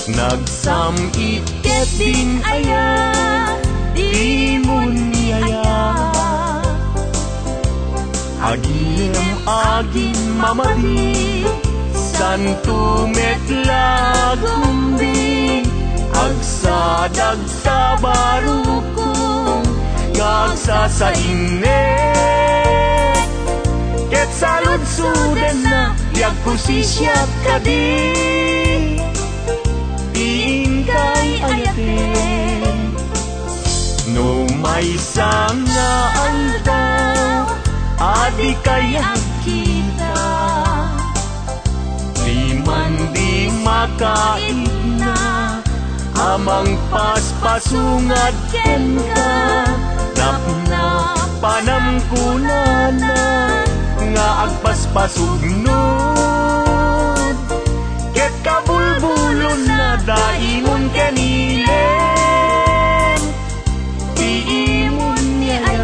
Nagsamit din aya, di mo niyaya. Agim agin mamadi, santo metla gumbing. Agsa barukong, ngagsa sa inet. Ket salud-suden na, yag posisyak ka di. Diin kay ayaten. No may sanga aldaw, adi kaya kita. Di man di makaigna, amang paspasungad ken ka. Napna panamkunana, nga agpaspasugnod. Ket kabulbulon na daimon kanilen, diimon niya.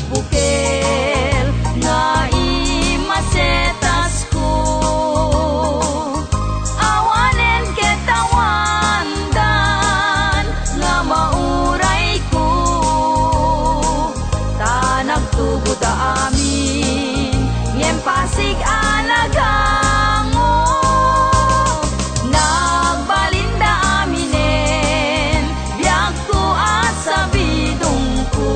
Bukel nga imasetas ko, awanen ketawandan nga mauray ko. Tanag tubo da amin ngem pasig anagango, nagbalinda aminen biag ko at sabidong ko.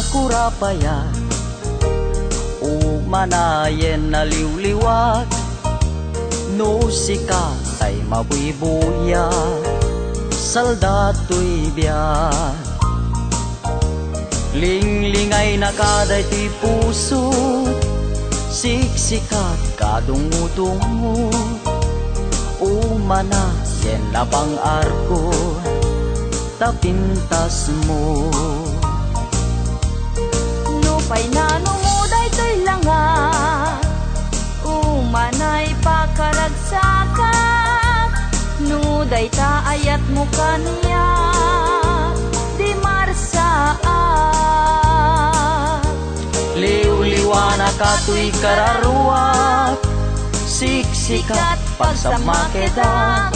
Kurapaya ug manayen na liwliwat no sika tay mabuibuya saldato'y biyak linglingay na kaday ti puso siksikat kadungo-dungo umana yen labang arko tapintas mo Nupay na numuday to'y langa umanay pakaragsakat nuday ta ayat mo kaniya di marsaat liw-liwana ka to'y kararuak siksikat pagsamakita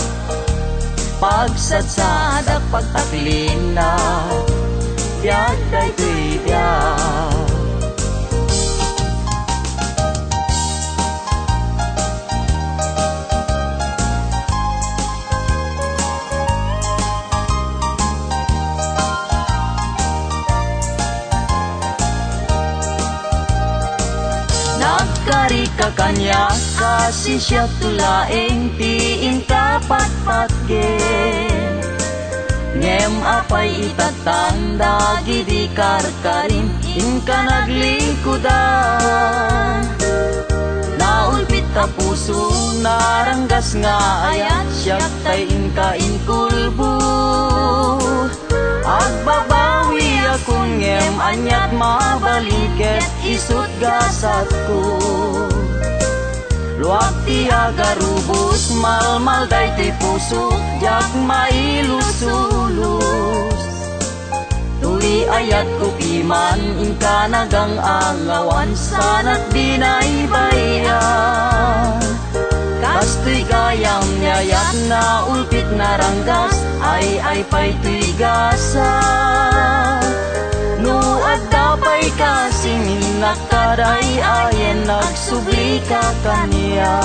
pagsadsadak pagtaklina biag day to'y biag Nagkari ka kanya kasi siya tulaeng tiin kapatpatgen ngem apay itatanda gidi karkarin inka naglingkudan naulpit ta puso naranggas nga ayat siyak tay inka inkulbu agbabawi akong ngem anyat mabaliket isut gasat ko luwag ti agarubos malmal day ti puso jak mailusulus tuy ayat ko piman inka nagang angawan sanat binaybayan kastoy gayam nyayat na ulpit naranggas ay pay tuy gasa no adda pay kasing nakaday ayen nagsubli ka kaniya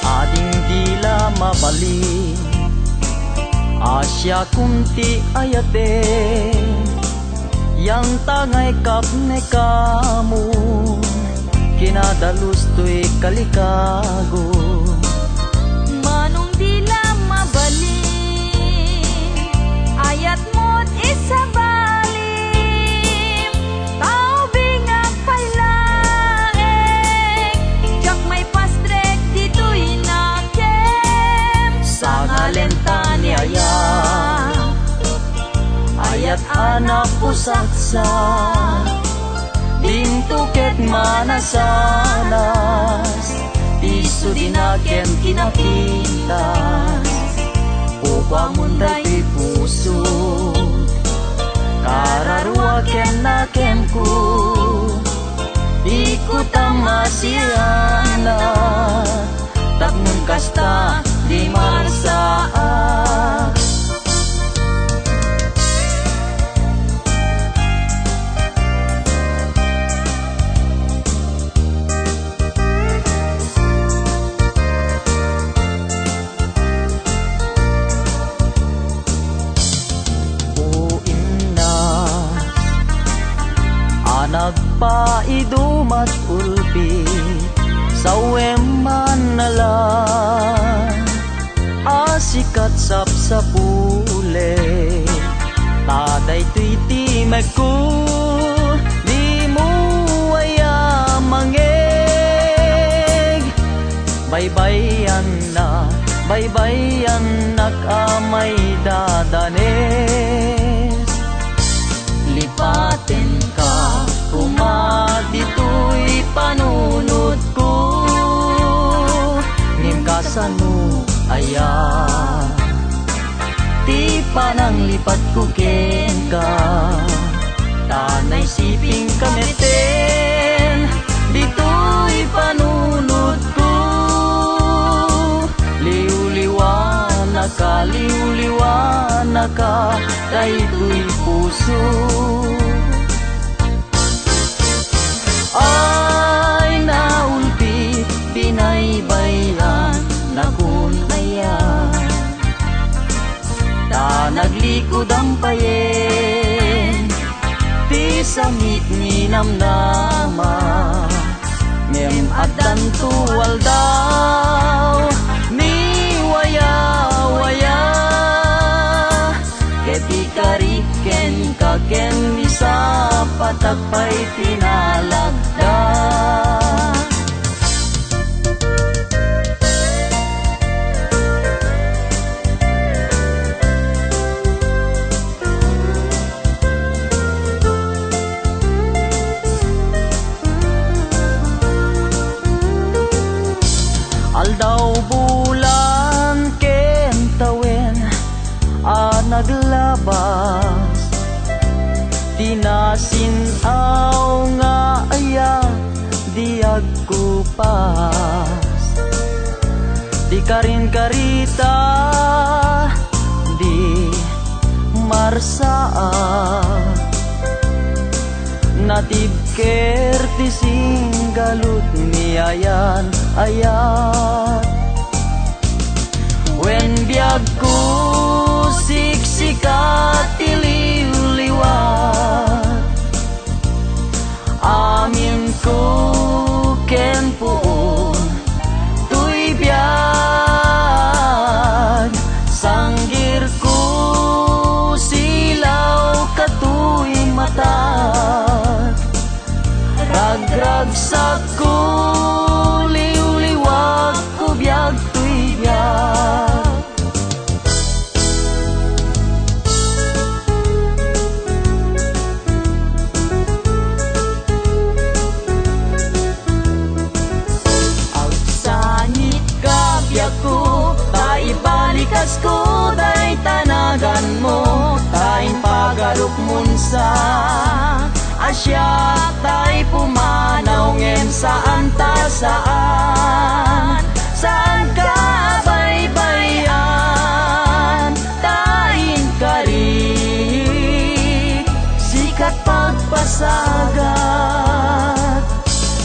ading dila mabali Asya kunti ayate yang tangay kapne kamu kinadalus to'y kalikago manong dila mabali ayat mo't isabalim tao bingag pailaeng jak may pastrek dito'y nakem sa ngalenta niyaya ayat anak pusaksa dintuket manasanas tiso dinaken kinapintas upang munday ti puso kararuaken naken ko ikutam masiyana tapnun kasta di marsaa nagpaidumat ulpi sawem manalan asikat sapsapule taday tuiti magku di mo aya mangeg baybayan nakamay dadanes lipaten ka kumadito'y panunod ko ngimkasan mo aya ti panang lipat ko ken ka tanay siping kameten dito'y panunod ko liw-liwana ka dayto'y puso ay naulpit di ko dampayen ti sangit ni namnama ngem addan tuwal daw ni waya-waya keti kariken kaken bisa patakpay tinalagda. Aldaw bulan ken tawen naglabas tinasinaw nga aya di agkupas di karin karita di marsaa natibker ti singgalut ni ayan wen biag ko siksikat ti liwliwat amin ko ken puon tuy biag sanggir ko silaw katuy matat ragragsak ko liwliwat ko biag tuy biag. Ibalikas ko day tanagan mo taing pagaruk munsa asya tay pumanaw ngem saan saan ka baybayan taing kari sikat pagpasagat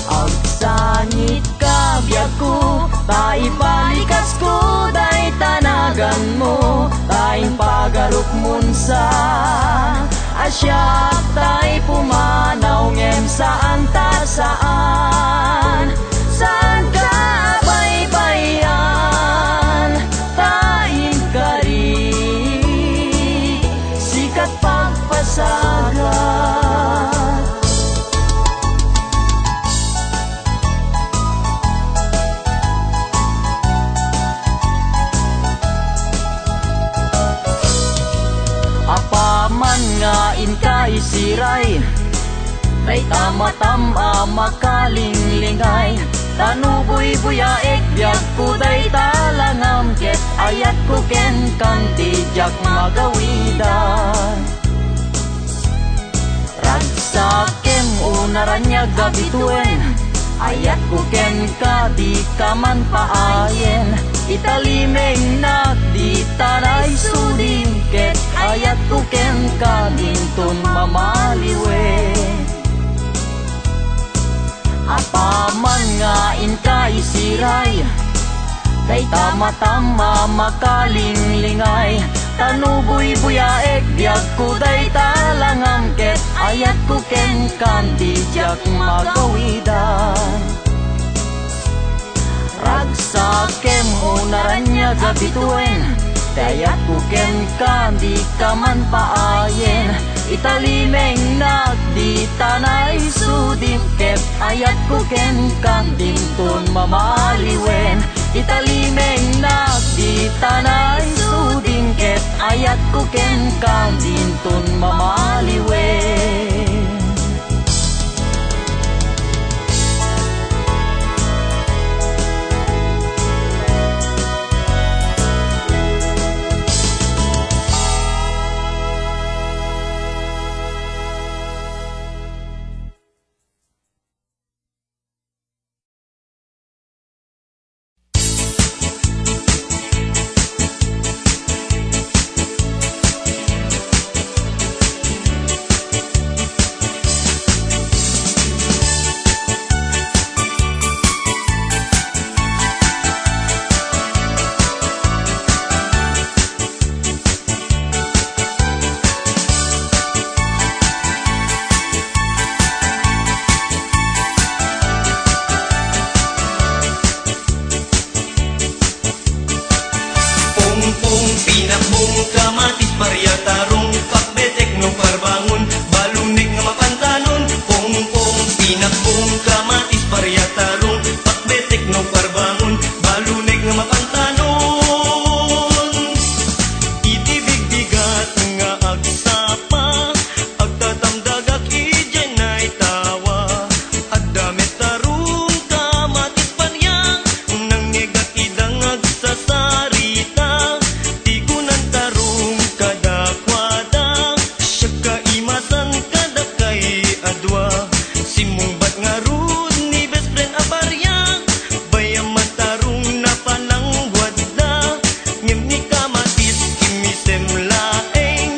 agsangit ka biyaku taibalikas ko day tanagan mo taing pagaruk munsa asyak tay pumanaw ngem saan ka baybayan taing kari sikat pagpasagat. Apaman nga inkay siray tay tama-tama makalinglingay tanuboy buyaek biag ko day talangam ket ayat ko ken kang tijak magawidan ragsakem unaranya gabituen ayat ko ken ka di kaman paayen italimeng nak di tanay suding ket ayat ko ken ka dinton mamaliwe apaman nga inkay siray day tama-tama makalinglingay tanuboy buyaek biag ko day talangam ket ayat ko ken kan tijak magawidan ragsakem unaranya gabituen ayat ko ken kan di kaman paayen italimeng nak di tanay sudim ket ayat ko ken kan dinton mamaliwen italimeng nak di tanay sudim ket ayat ko ken kan dinton mamaliwen. tinakbong kamatis parya tarong pakbetek no parbangon balunek nga mapantanon itibig bigat nga agsapa agtatamdagak ijenay tawa addamet tarong kamatis parya nang negak idang agsasarita tigunan tarong kadakwada siya kaimasan kadakay adwa simungbat nga rud ni best friend abarya bayaman tarong napanangwad da ngem ni kamatis kimisem laeng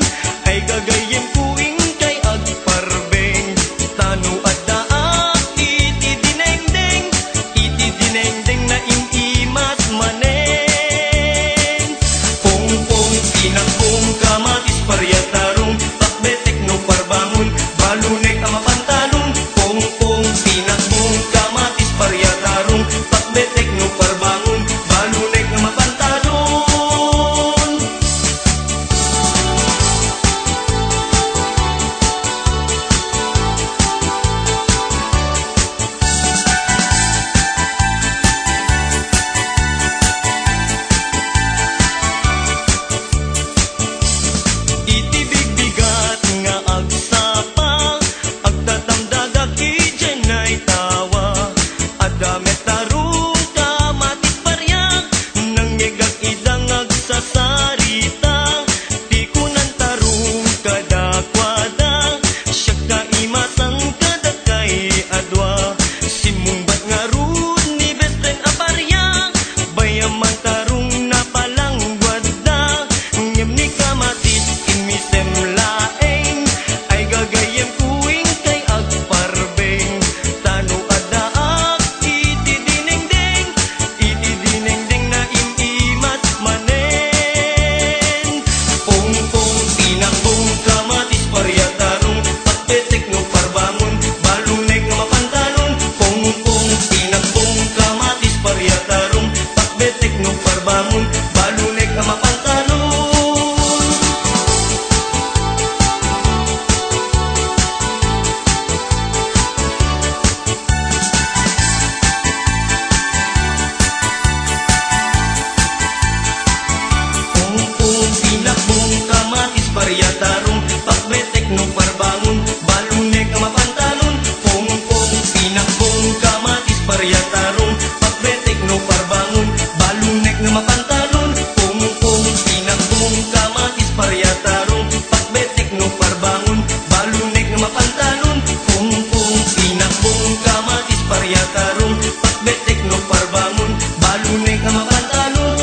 ay gagayem kuing kay agparbeng tano at daak iti dinengdeng na imimas maneng pong pinakbong kamatis parya tarong pakbetek no parbangon balunek ang mapantalong pong pinakbong kamatis parya tarong pakbetek no parbangon balunek ang mapantalong itibig bigat nga agsapa agtatamdagak ijenay tawa adamet tarong kamatis parya nang ngegak idang agsasarita tikunan tarong kadakwada siya kaimasan kadakay adwa simungbat nga rud ni best friend abarya bayaman tarong napalangwad da ngem ni kamatis kimisem laeng ay gagayem kuing kay agparbeng tano adaak iti dinengdeng na imimas manen pong tinakbong kamatis parya tarong pakbetek no parbangon balunek nga mapantalon pong tinakbong kamatis parya tarong pakbetek no parbangon balunek nga mapantalon pong tinakbong kamatis parya tarong pakbetek no parbangon balunek nga mapantalon pong tinakbong kamatis parya tarong pakbetek no parbangon balunek nga mapantalon pong tinakbong kamatis parya tarong pakbetek no parbangon balunek nga mapantalon pong tinakbong kamatis parya tarong pakbetek no parbangon balunek nga mapantalon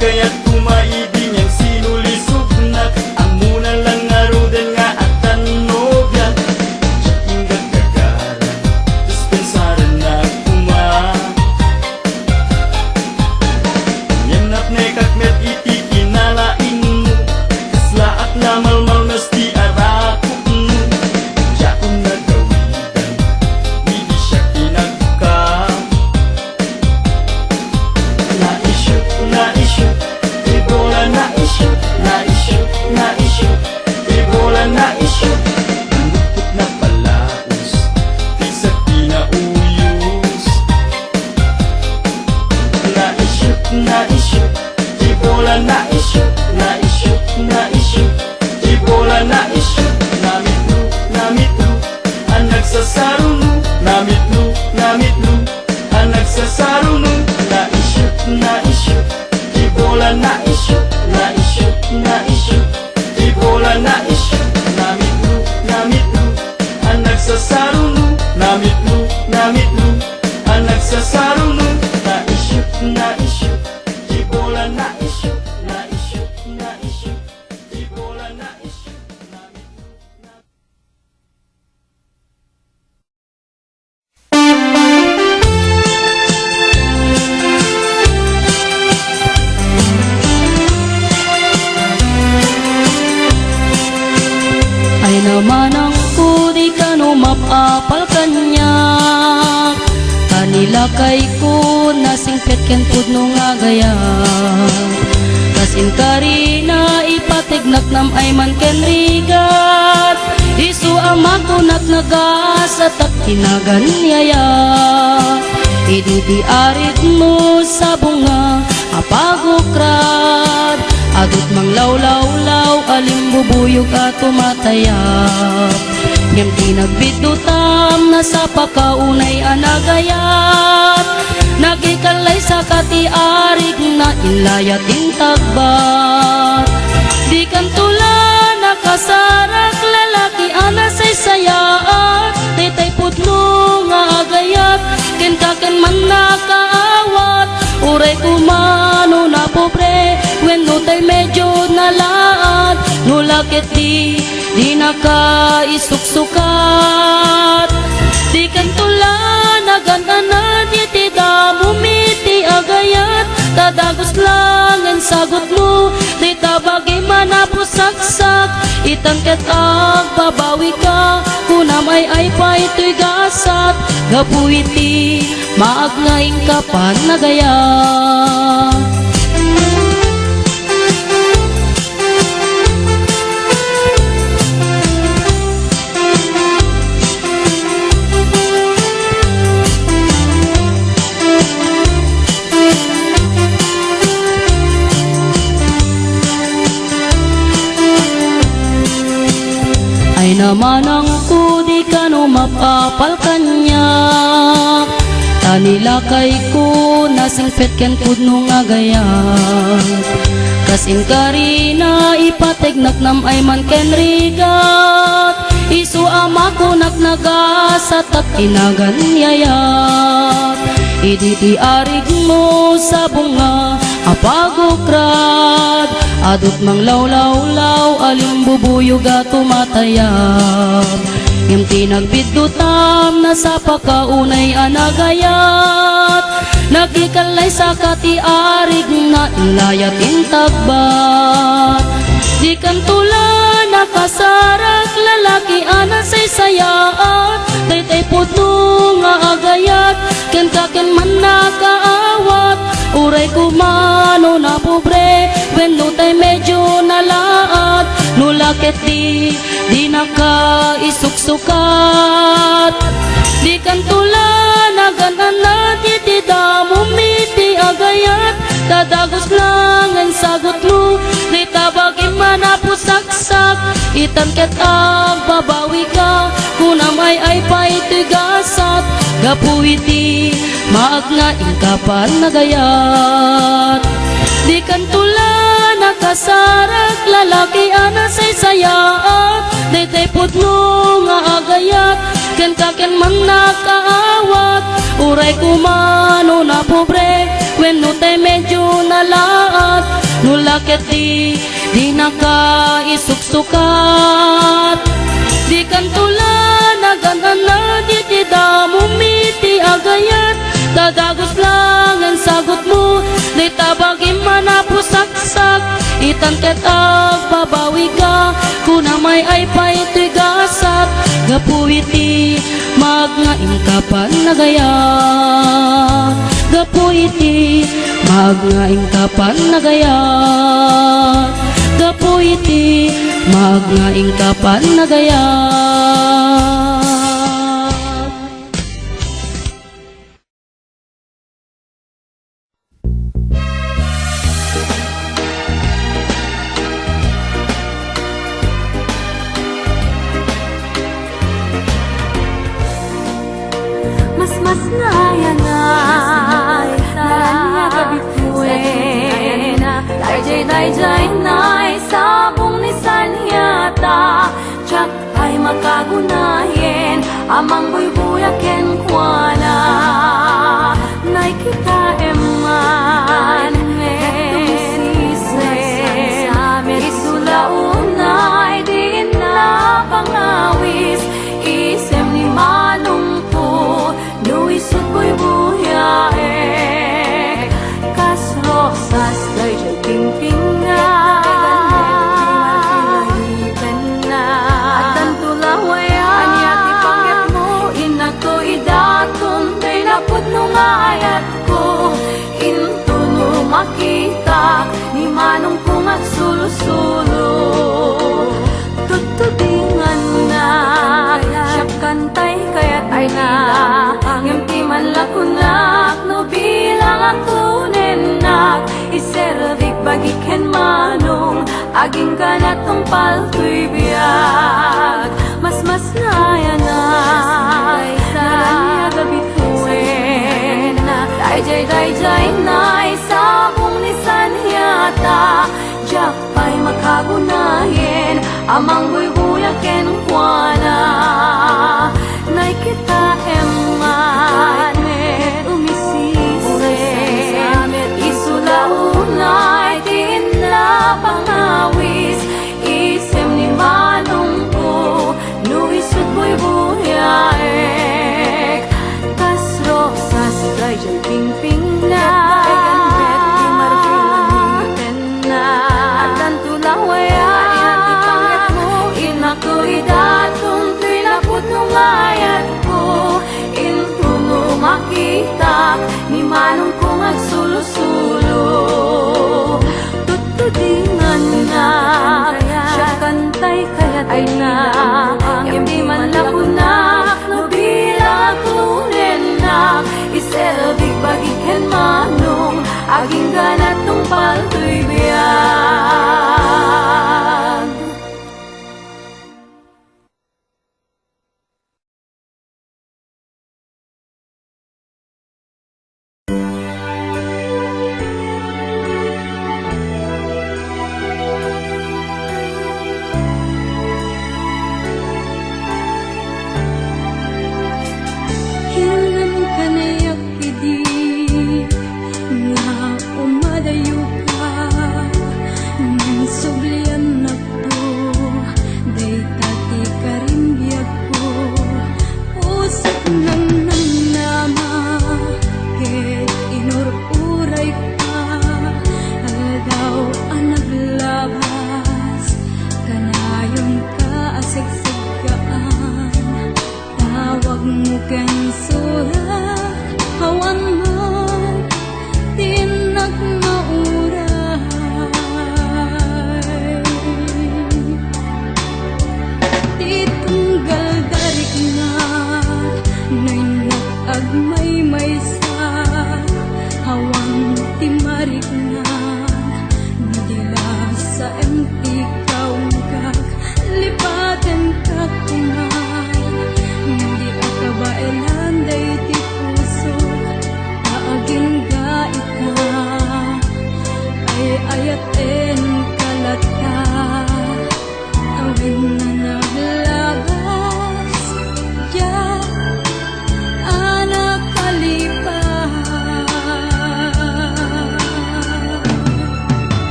kaya't kumaibig niyang sinulisog na ang muna lang nga roden nga at tanobya. Siyaking gagagaran, tas pensaran na kuma. Yanap na kakmet iti kinalain mo, kasla at lamalmal nas di arakot mo. Diya kong nagawitan, hindi siya kinagka. Na-issue, ibola na-issue, na-issue, na-issue, ibola na-issue. Lupot na palaos, di sa kinauyos. Na-issue, ibola na-issue, na-issue, na-issue, ibola na-issue. Namitlu, ang nagsasarunu. Namitlu, ang nagsasarunu. Na-issue, ibola na-issue, na-issue, na-issue, ibola na-issue. Namitlu, ang nagsasarunu. Namitlu, ang nagsasarunu. Na-issue, ibola na-issue, na-issue, na-issue, ibola na-issue. Ay naman ang kudi ka no mapapal kanya. Kanila kay ko nasingpet ken pudno nga gaya. Kasin karina ipatignak nam ay man ken rigat. Isu amagunak nagasat at kinaganyaya. Ididi arit mo sa bunga apagokrad. Adut mang law-law-law alimbubuyog at tumatayap. Ngem di nagbidutam na sa pakaunay anagayat. Nagikalay sa katiarig na inlayat intagbat. Di kantula nakasarak lalaki anasay sayaat. Titay putlo nga agayat ken kaken man nakaawat. Uray kumano na pobre when no tay medyo nalaat. No lakit di nakaisuksukat. Di kantula naganana di ti damumiti agayat. Tadagos lang ang sagot mo. Di tabagi manapusaksak. Itangket ang babawi ka. Kunamay ay pa ito'y gasat. Gapuiti maagnaing kapan nagayat. Ay naman ang kudi ka no mapapal kanya. Tanila kay ko nasingpet ken pudno nga gaya. Kasing karina ipatignak nam ay man ken rigat. Isu amagunak nagasat at kinaganyayat. Iditi arig mo sa bunga apagokrad. Adut mang law-law-law alimbubuyog at tumatayab. Ngem tinagbidutam na sa pakaunay anagayat. Nagikalay sa katiarig na inlayat intagbat. Di kantula nakasarak lalaki anasay sayaat. Taytay putno nga agayat ken kaken man nakaawat. Uray kumano na pobre when no tay medyo nalaat. No lakit di nakaisuksukat. Di kantula naganana di damumiti agayat. Tadagos lang ang sagot mo. Di tabagi manapusaksak. Itangket ang babawi ka. Kunamay ay pa ito'y gasat. Gapuiti maagnaing kapan nagayat. Di kantula nakasarak lalaki anasay sayaat. Daytay putno nga agayat ken kaken man nakaawat. Uray kumano na pobre when no tay medyo nalaat. ket di nakaisuksukat. Di kantula naganana di mumiti agayat. Dadagos lang ang sagot mo, di tabagin manapusaksak. Itan ket babawi ka, kuna may ay pa ito'y gasak. Gapuiti magnaing kapan nagayat. Gapuiti magnaing kapan nagayat. Gapuiti magnaing kapan nagayat. Mas nayanay Naranya kabituin Dayjay nay Sabong ni sanyata Tsak ay makagunahin Amang buybuyaken kuana Nay kita eman Isulaunay Di na pangawis Isem ni manungpo Nuisut ko'y buyae Kas rosas kay jay pingping na At ang tulawaya Anyat ipangit mo Inak ko idatong Day napod nung ayat ko Intuno makita Ni manong kong at sulusulo Tutudingan na Siya kantay kaya't ay na Ngimti man lakunak No bilang ako nenak Iservik bagiken manong Aging kanatong palto'y biyag Mas nayanay Naranya gabituin Dayjay nay Sabong ni sanyata Diyak pa'y makagunahin Amang buybuyaken kuana Nay kita eman Umisisi Isulaunay Din na pangawis Isem ni manong ko Nuisut buybuyaek Tas rosas dayjay pingping na Ayat ko, intuno makita Ni manong kong at sulusulo Tutudingan na Siya kantay kaya't ay na Ngimdi man lakunak No bilang kunenak Iselvik bagiken manong Aging ganatong palto'y biyag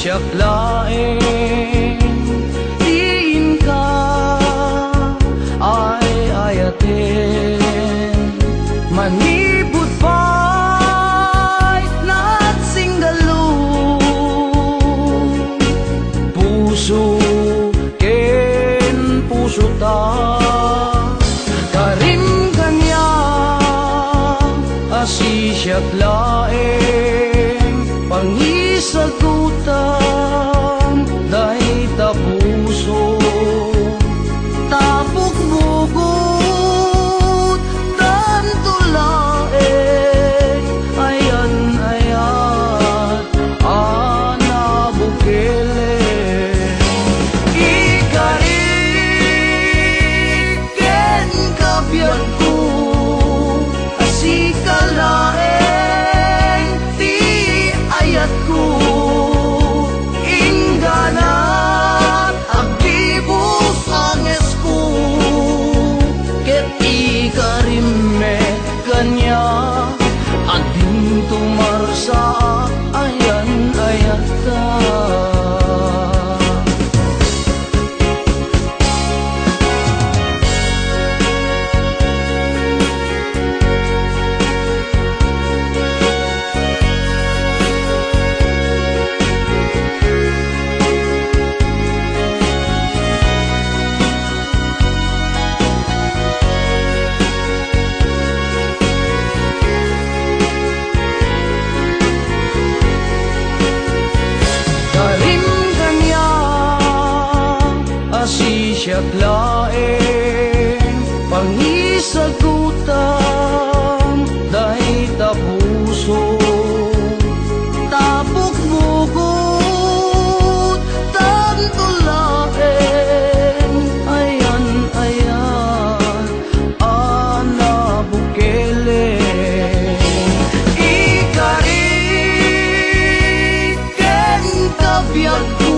siyak laeng diin ka ay ayaten manibut pa'y na't singgalo puso ken puso ta karim kanya asi siyak laeng pangisagutan dahi ta puso tapok bugot dan tulaeng ayan ayat ana bukele ikariken kabiyan ko asikalaeng ti ayat ko ingganat agdibus anges ko ket ikarimme kanya ading tumarsa ayan ayat ka siyak laeng pangisagutan dahi ta puso tapok bugot dan tulaeng ayan ayan ana bukele ikariken kabiyak ko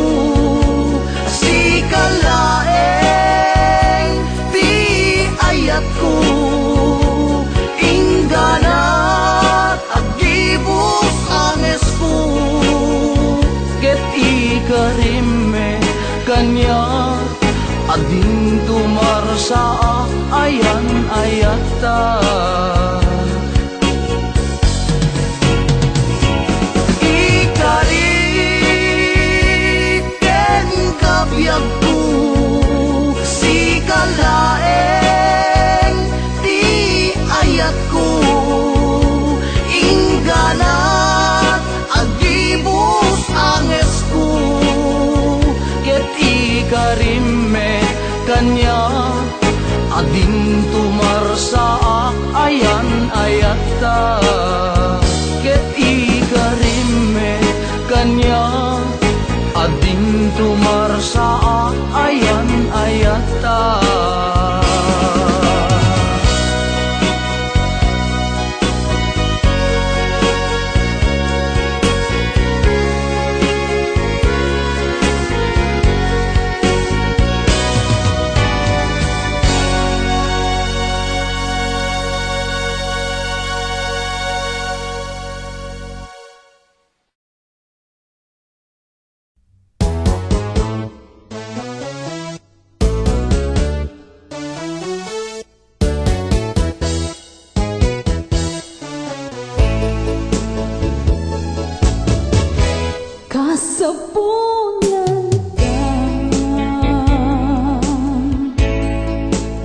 sikalaeng ti ayat ko ingganat agdibus anges ko ket ikarimme kanya ading tumarsa ayan ayat ta ikariken kabiyak ko sikalaeng ti ayat ko ingganat agdibus anges ko ket ikarimme kanya ading tumarsa ayan ayat ta ket ikarimme kanya ading tumarsa ayan ayat ta Kasapulan ka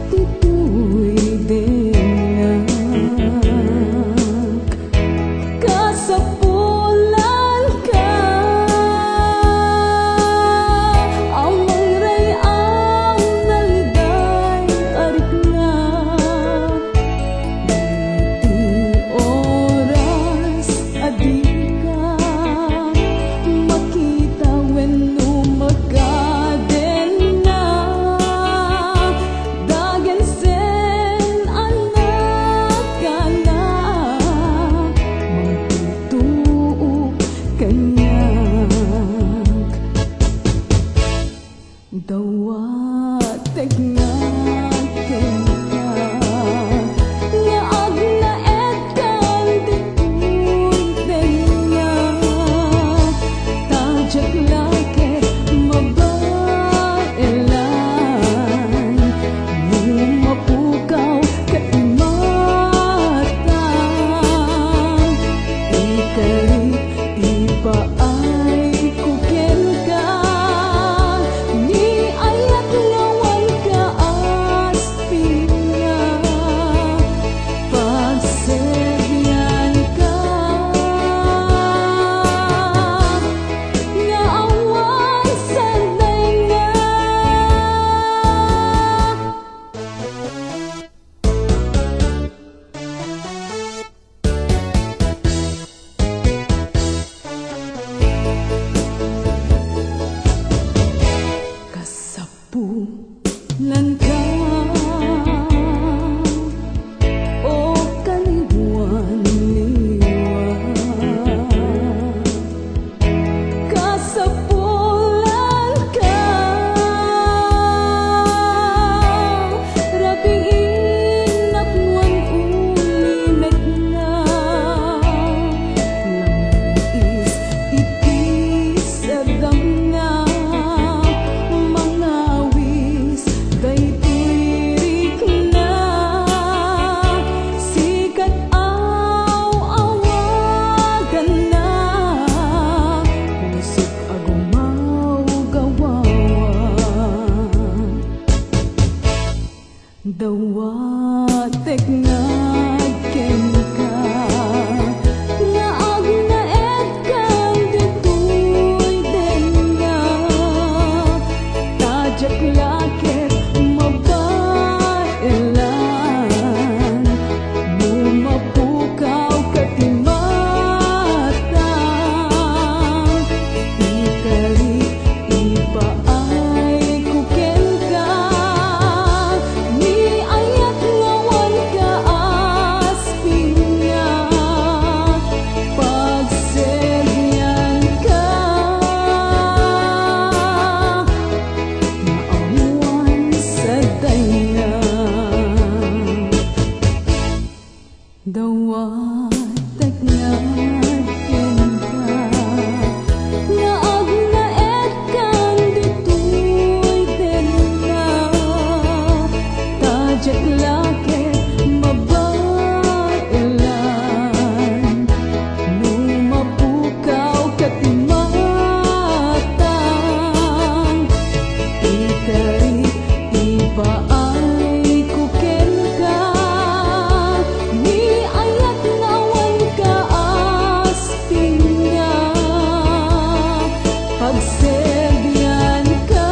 tituy denyak kasapulan ka amang ray ang nalday arik nga di oras adik ka makita when umagaden na dagan sen anak ka na magtutuo kanyak dawatag nga kanya nga agnaet kang tituy denyak tajak sa danga mga wis daytoy na sikat awagan na pusok agumaw gawawan dawatek nga ken ka nga agnaed kan ditoy den nga tajak lakit mabailan mumapukaw katimatan ikari ipaay kuken ka ni ayat ngawan ka asping nga pagseryan ka maawan sa dayan dawatek nga ken ka nga agnaed kan ditoy den nga tajak lakit mabailan numapukaw katimatan ikari ipaay kuken ka ni ayat nawan ka asping nga pagserbian ka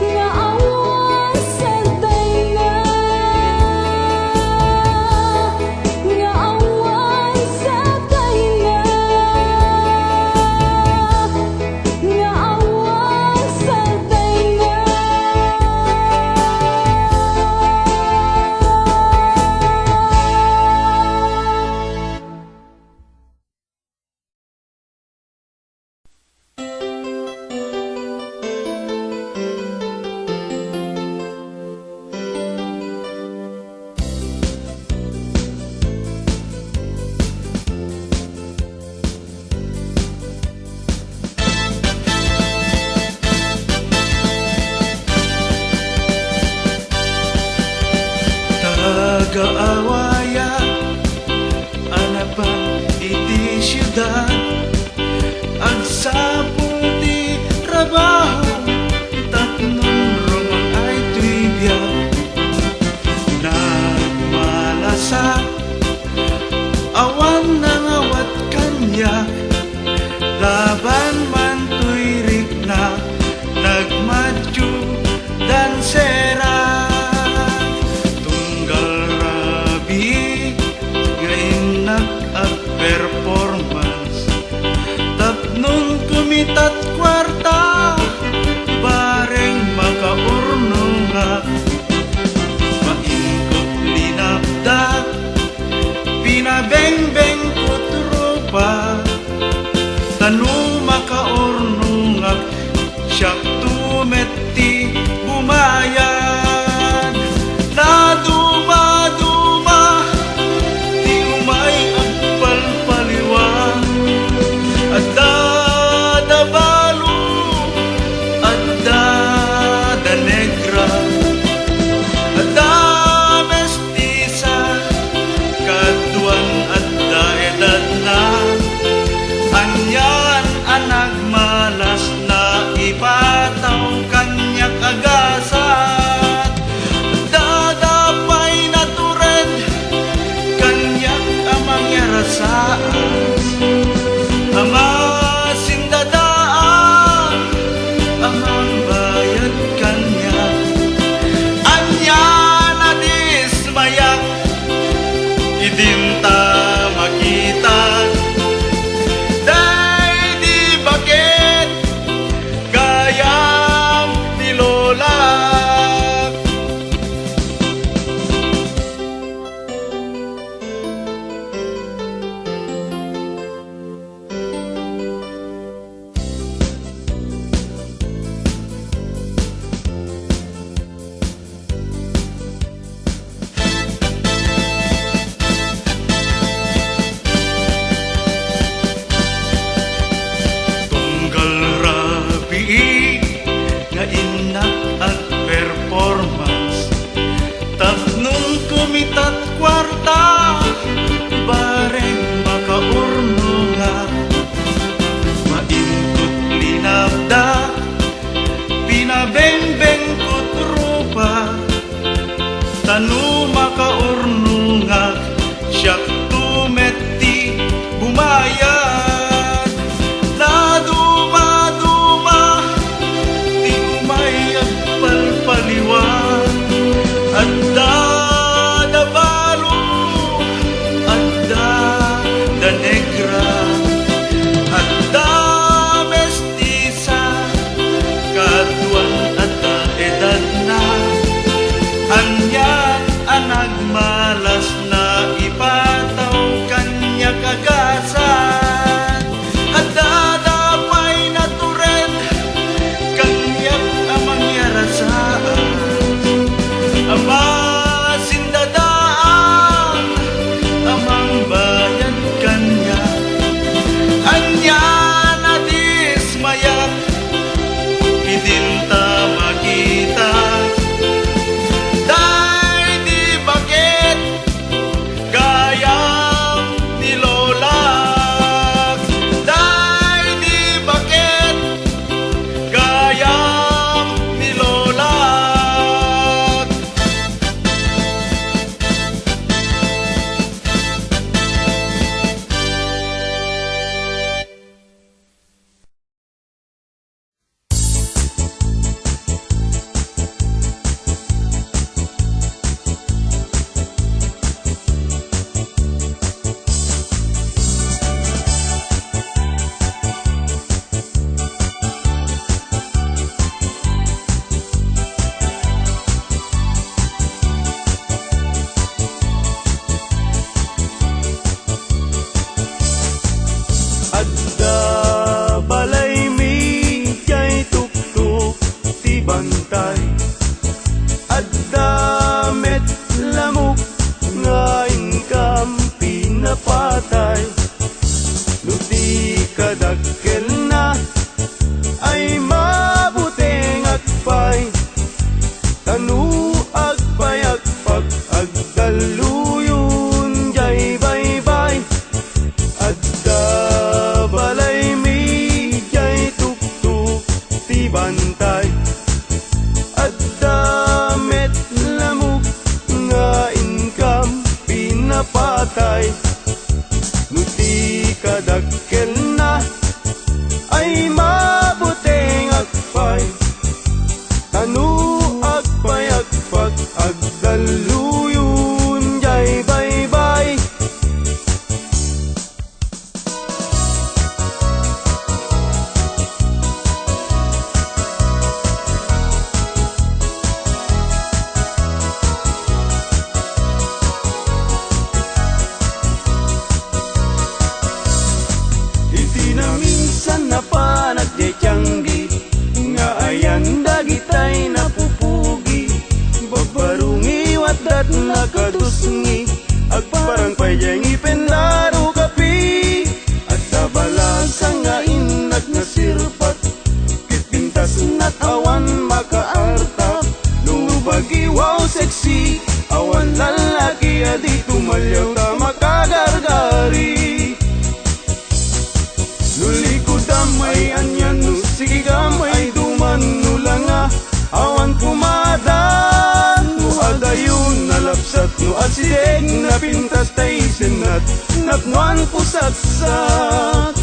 nga awan sa daynga nga awan sa daynga nga awan sa daynga Taga-awaya anapan iti syudad agsapul ti trabaho tapnon romang ay tuibiyag nagmalasa awan nangawat kanya laban man tuirik na nagmadyo dan sera performance tapnon kumitat kwarta bareng makaurno nga paingkot linapda pinabeng-beng kutropa tanu makaurno nga siyak tumetti bumayan na duma-duma di umay ang palpaliwan adda dabalu adda da negra adda mestiza kaduan adda edad na anyan minsan na pa nagtiyanggi, nga ayan dagitay napupugi, babarungi wadat nakadusngi, agparang payang ipendaro kapi, at tabalasa nga inag na sirpat, kitpintas nat awan makaarta, lubagi wow sexy, awan lalaki adi tumalyaw ta makagargari. Luli ko damay anyan no, sige gamay duman no lang nga, awan pumadan no adayon nalapsat no asideg na pintas tay senat, natnuan pusatsak.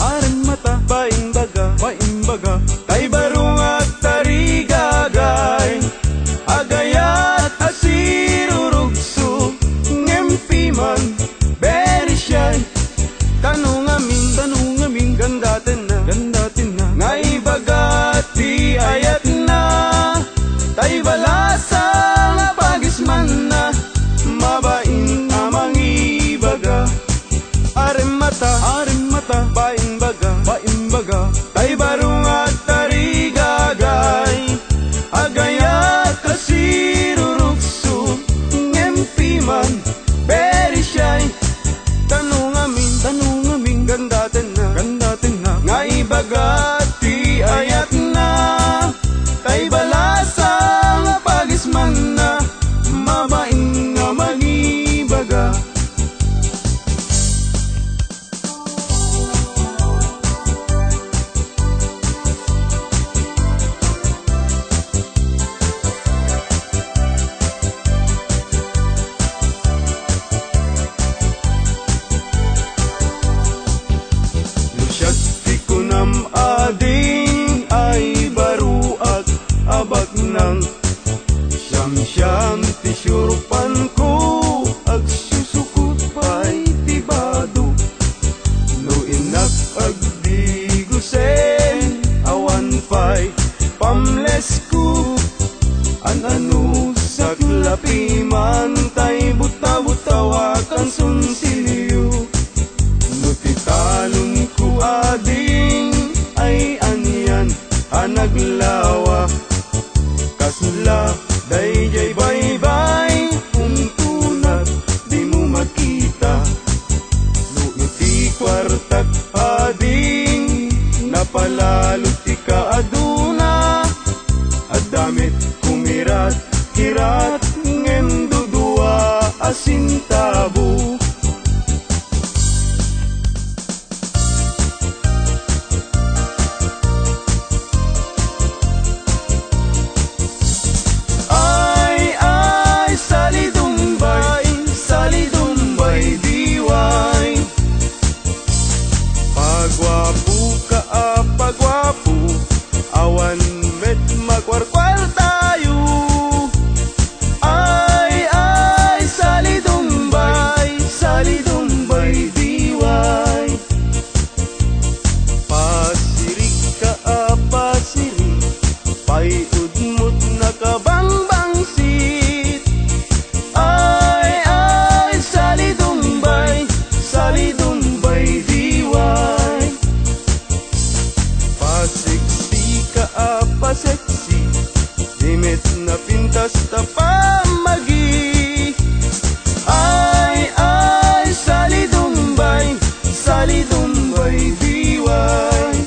Aremata, baimbaga, tay barong at tarigagay, agayat asirurugso, ngempiman, very shy, tanong amin, gandatin na, ngaibagati ayat na, tay balasa, pagisman na, mabain amang ibaga. Aremata, baimbaga, tay barong at tarigagay, agayat kasirurukso, ngempiman, very shy, tanong amin, gandatin na, ngaibagati ayat na, tay balasa, pagisman na, mabain nga magibaga. Ading ay baruak abag ng siyam tisyurpan ko, ag susukot pa'y tibado, no inak agdi gusen, awan pa'y pamles ko, ano sa klapi man tay buta-butawakan sunsilyo, no titalon ko ading ay anyan anaglawa, kasla dayjay bye-bye, untunat di mo makita, luiti kwartak ading napalalot ti ka aduna, adamit kumirat hirat ngem dudua asintabo. Pagwapo, awan met magwarkwar tayo, ay sali dumbay diway, pasirik ka pasirik, paiudmut na kabangbangsit, ay sali dumbay diway, pasiksi ka seksi, limit na pintas ta pamagi, ay sali dumbay diway.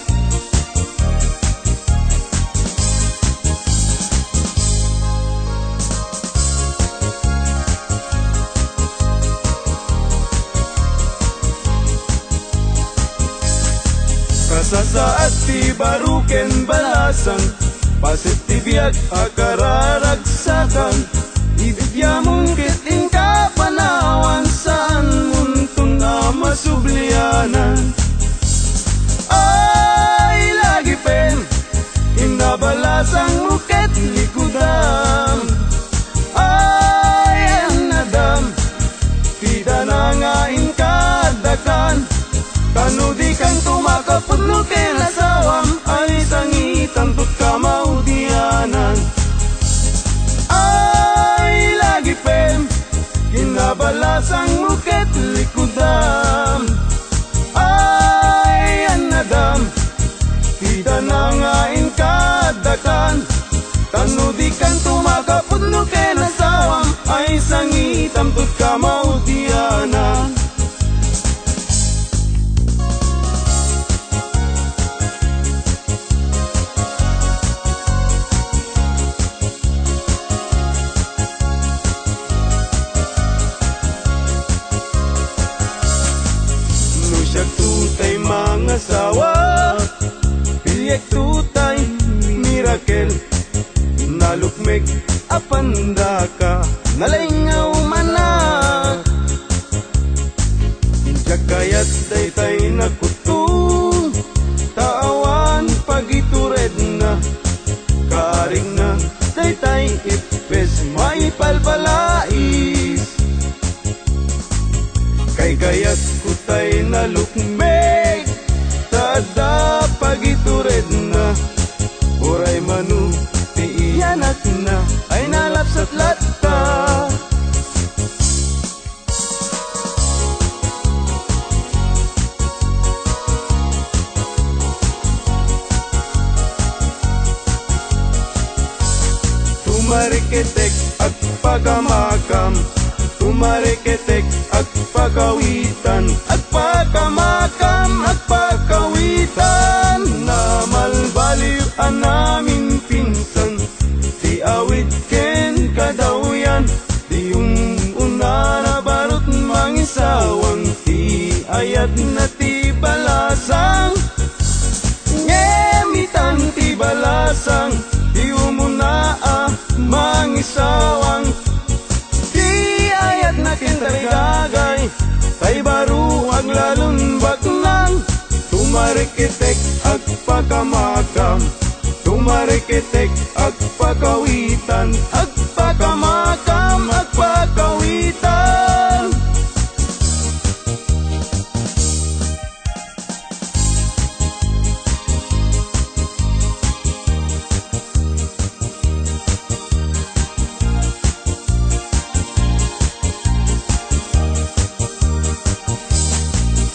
Kasasaat ti baruken balasan, pasitibiyag akararagsakan, ibigyamun kiting kapanawan, saan muntong na masublianan. Ay lagi pen, inabalasang muket likudam, ay anadam, tida na nga inka Tano di kan tumakapudno ken asawam ay sangitam tut kamautianan. Nusyak tutay mga sawa, bilyek tutay mirakel, nalukmeg apanda ka, nalingaw manak. Jagayat daytay nakutung, taawan pagitured na, kaaring na daytay ipes maipalbalais. Kay gayat kutay nalukmeg, tada pagitured na, oray manu ti iyanak na ay nalapsat latta. Tumariketek at pagamakam, tumariketek at pagawitan, at pagamakam at pagawitan, na malbaliw namin pinsan, ti awit ken kadawyan, ti yung una na barot mangisawang, ti ayat na ti balasang, ngemitan ti balasang, ti umuna mangisawang, ti ayat na ken tarigagay, tay baru aglalun baknang, tumarikitek ag pagamakam, tumarikitek ag pagawitan, ag pagamakam ag pagawitan.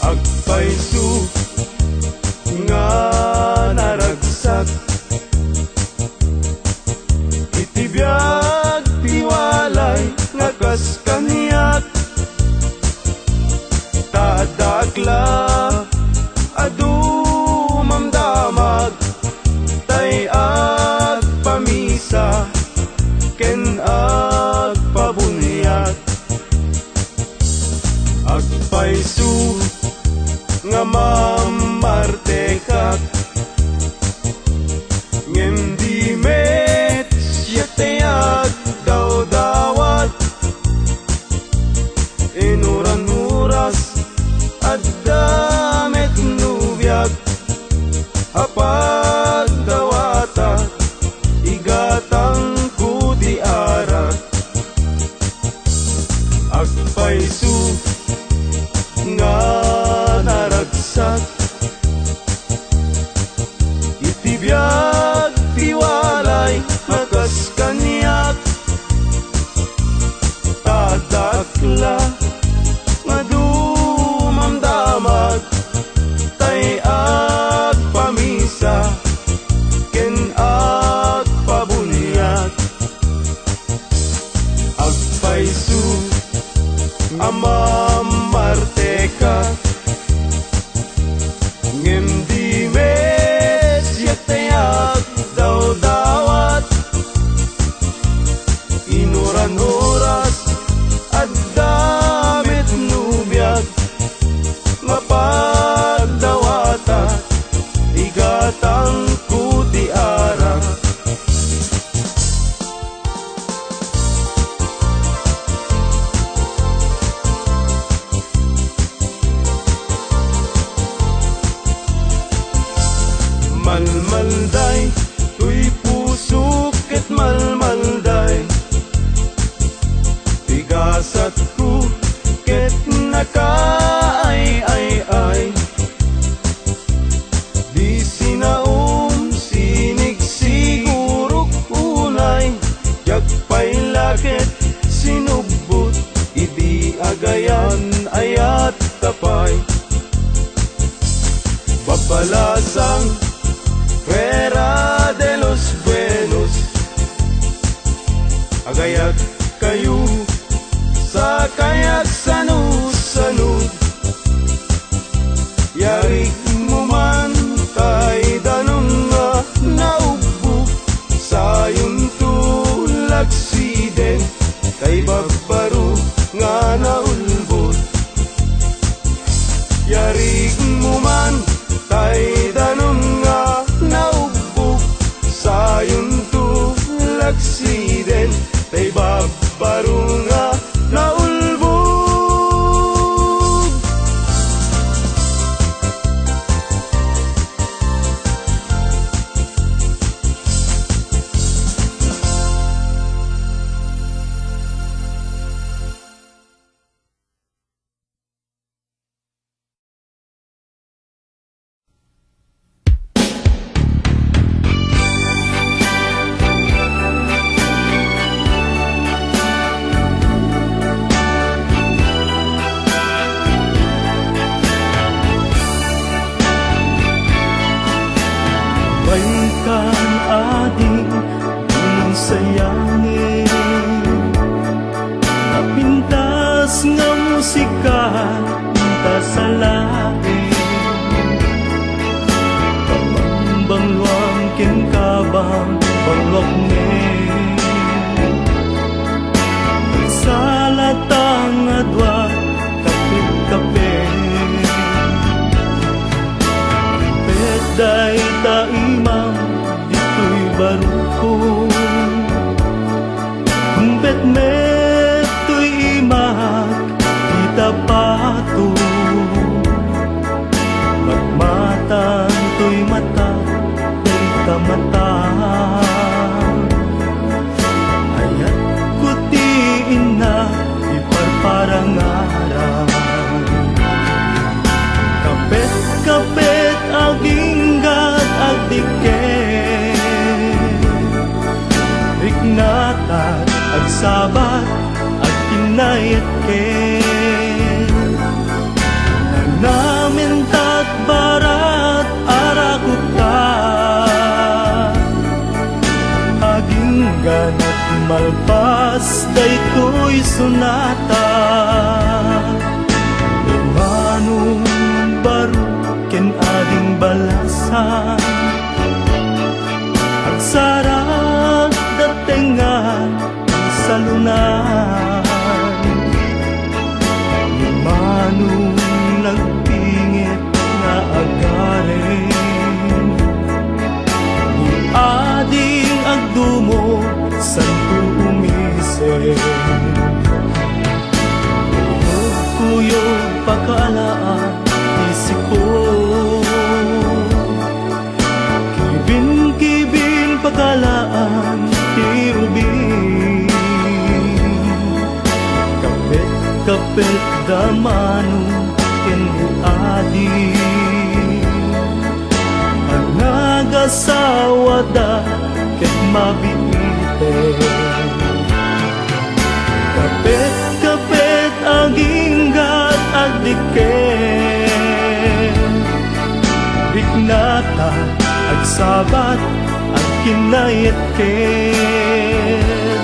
Agpaisu nga naragsak, itibiyag tiwalay nga kas kaniyak, tadakla adu mamdamag, tay ag pamisa ken ag pabunyag. Agpaisu nga mamartekak, ngem di met siyatayag daw dawat, inuran uras at damet nubiyag, apag dawata igatang kudi arak. Agpaisu nga naragsak, itibiyag tiwalay makas kaniyak, tadakla nga dumamdamag, tay ag pamisa ken ag pabunyag. Agpaisu amamarteka, ngem di mes yatayag daw dawat, inuran oras at damit nubiyag, mapagdawata igatang kuti arak. Malmalday, tuy puso ket malmalday, tigasat ko ket nakaay-ay-ay, di sinaum sinig sigurok unay, jagpay lakit sinugbot, idi agayan ayat tapay, papalasang Fuera de los buenos, lalae bangluang ken kabang bangluak ne salatang adwa kapit-kapit peday ta imam ito'y barukong bet met to'y imak kita pato magmatang to'y mata to'y kamata ayat kutiin na iparparangaran kapet-kapet aginggat agdiket riknatan agsabat at kinayat ken nanamintat barat arakuta aging ganat malpas daytoy sunata imanong baro ken ading balasan agsarag datengan sa lunan manong nagpingit nga agarin ni ading agdumo santo umisen kuyog pakaalaan isiko kibin-kibin pakalaan tiubin kapit damanong adi ang nagasawa da ket mabiite kapit aginggat agdiket biknata agsabat ang kinayat ket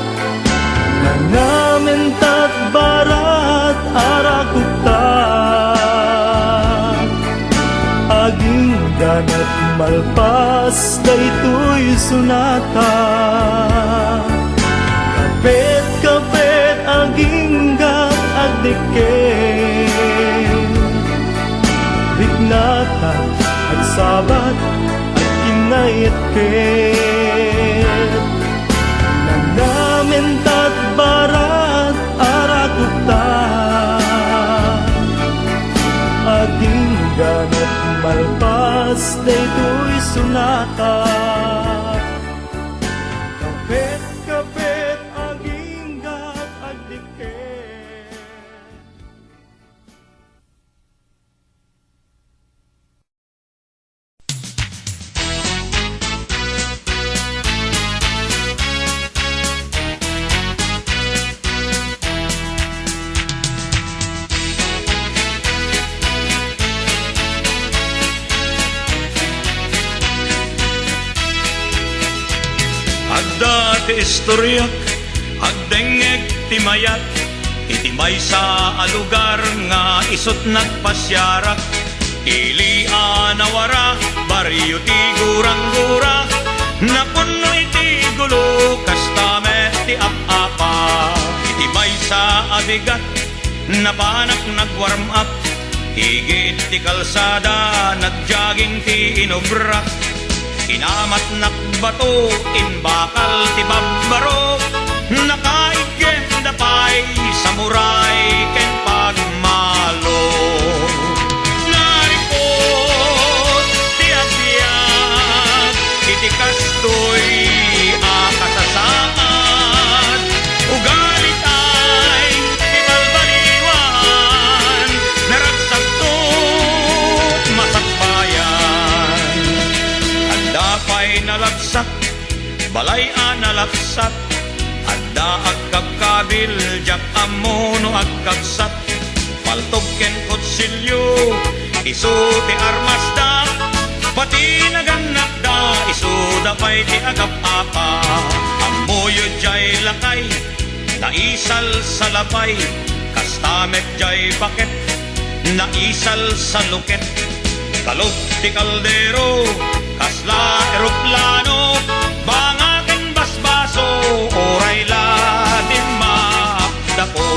nanamintat barat arakuta aging ganat malpas daytoy sunata kapet aging gat agdiket biknata agsabat at kinayat ket nanamintat barat arakuta aging ganat malpas daytoy sunata kapet aging gat agdiket. Agda ti istoryak, agdengeg ti mayat, iti maysa a lugar nga isot nagpasyarak. Ilia nawara, baryo ti gurang-gura, napuno iti gulo, kastame ti ap-apa. Iti maysa a bigat, napanak nagwarm up, higit ti kalsada, nagjogging ti inobrak. Inamat nakbato, inbakal ti babbaro, nakaigem dapay, samuray ken pagmalo. Naripot ti agbiag, iti kastoy akasasaad, ugalit ay ti balbaliwan, naragsagtot masakbayan. Dapay nalagsak, balay nalagsak, adda agkabkabil, jak amono agkagsat, paltog ken kutsilyo, iso ti armas da, pati naganak da, iso dapay ti agap-apa, amoyo jay lakay, naisal sa lapay, kastamek jay paket, naisal sa luket, kalot ti kaldero, kasla eroplano, bangaken basbaso, oray ladin maapdako.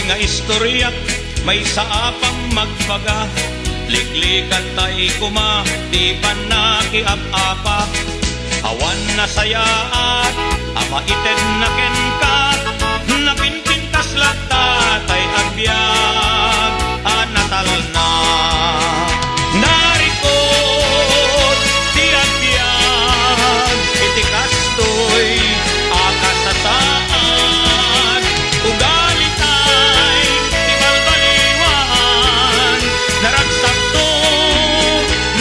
Nga istorya, may saapang magpaga, liklikan tay kuma, di pa nakiap-apa, awan na sayaat, amaiten na ken ka, napinpintas lata, tay agbyag, anatal na. Narikot, di agbyag, iti kastoy, akasasaan, ugali naragsak to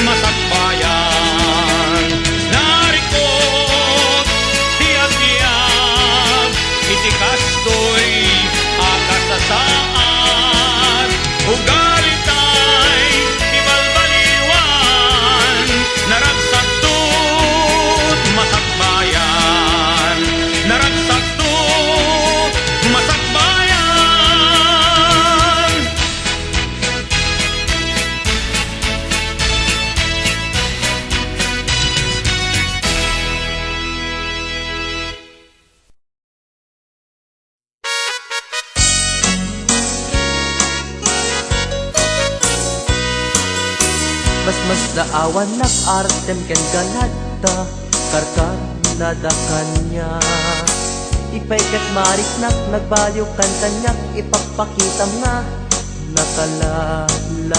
masakbayan. Narikot tiyag-tiyag iti kastoy akasasaan. Ugali tay ibalbaliwan naragsak to masakbayan. Naragsak to masakbayan. Mas daawan nak artem ken ganada karkar nada kanya ipaykat marik nak nagbaliw kan kanyak ipagpakitam nga nakalalaan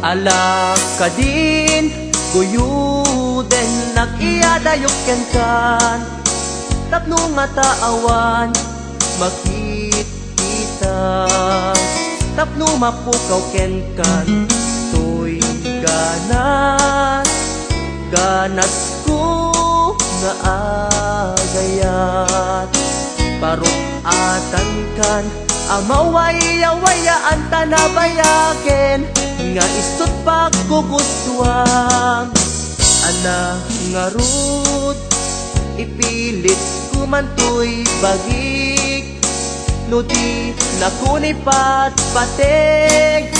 ala ka din guyuden nak iyadayok ken kan tapno nga taawan makikita tapno mapukaw ken kan tuy ganas ganas ko nga agayat parukatan kan amawaya-wayaan tanabayaken nga isut pagkugustuhan ana nga rud ipilit kumantoy bagik nudi nakunipat pateg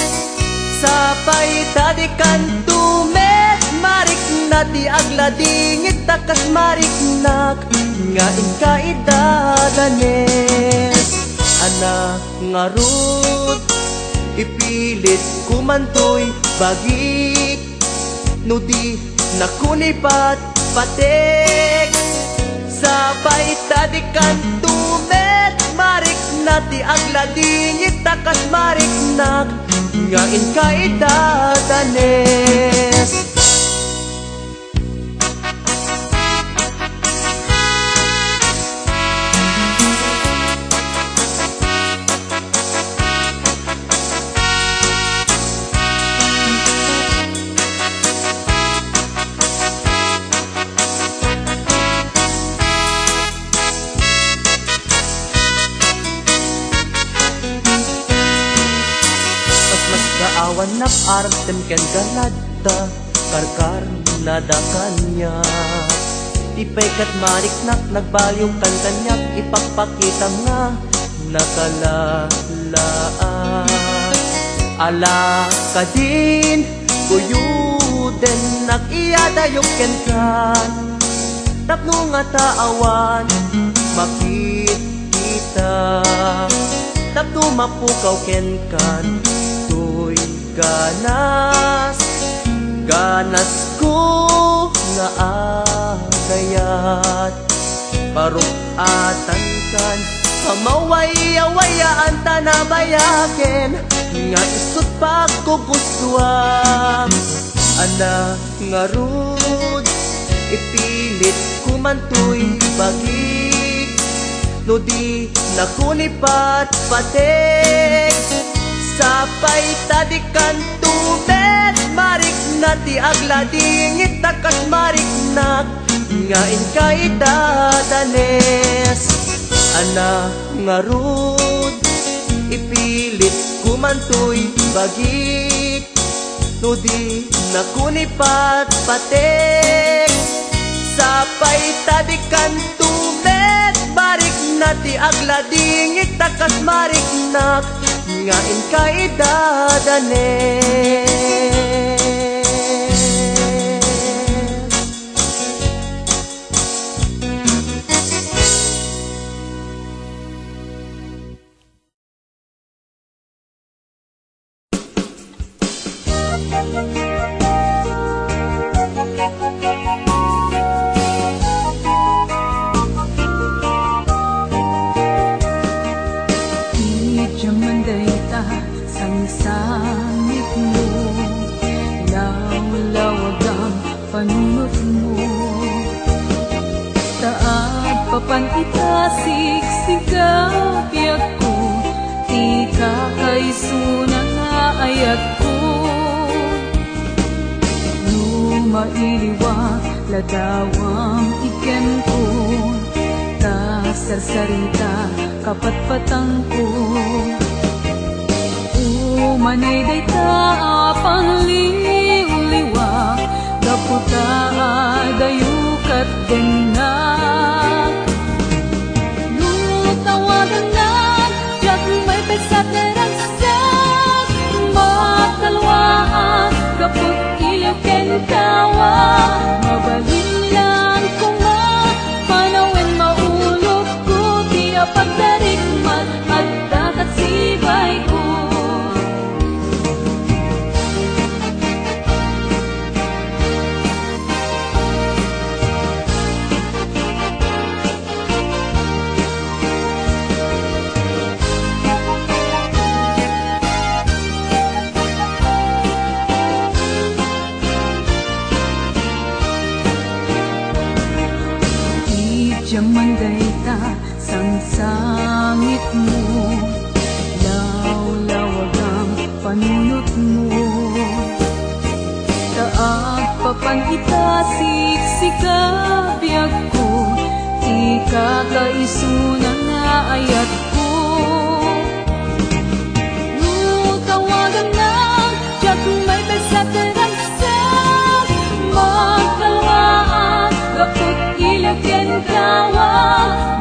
sapay tadikan tumet marik na di agladingit takas marik nak nga inkaidadanes anak nga rud ipilit kumantoy bagik nudi nakunipat patek sapay tadikan tumet marik na di agladingit takas marik nak nga inkaidadanes awan nak artem ken ganada karkar nada kanya ipaykat marik nak nagbaliw kan kanyak ipagpakitam nga nakalalaan ala ka din kuyuden nak iyadayok ken kan tapno nga taawan makikita tapno mapukaw ken kan ganas ganas ko nga agayat parukatan kan amawaya-wayaan tanabayaken nga isut pagkugustuhan ana nga rud ipilit kumantoy bagik no di nakunipat patek sapay tadikan tumet marik na ti agladingit takas marik nak ngain kay dadanes ana ngarud ipilit kumantoy bagik no di nakunipat patek sapay tadikan tumet marik na ti agladingit takas marik nak ngain kay dadanes Sangit mo, lawlawag ang panunot mo. Taad papan itasik sigabiyak ko, di ka kay sunangayat ko. Lumailiwa, ladawang iken ko, kasarsarita, kapatpatang ko. Manay day taapang liw-liwa daputa dayukat denak lutawagan na jak may pesat na ragsak makalwaan kaput ilaw ken kawa mabalin lang ko nga panawin maulog ko tiya pagdarikmat at dakat sibay ko. Jaman dayta sangsangit mo lawlawag ang panunot mo taag papan itasik sigabiyak ko di ka kaisunan na ayat ko lutawagan na jak may besat ragsak magkalwaan gapot ilaw ken kawa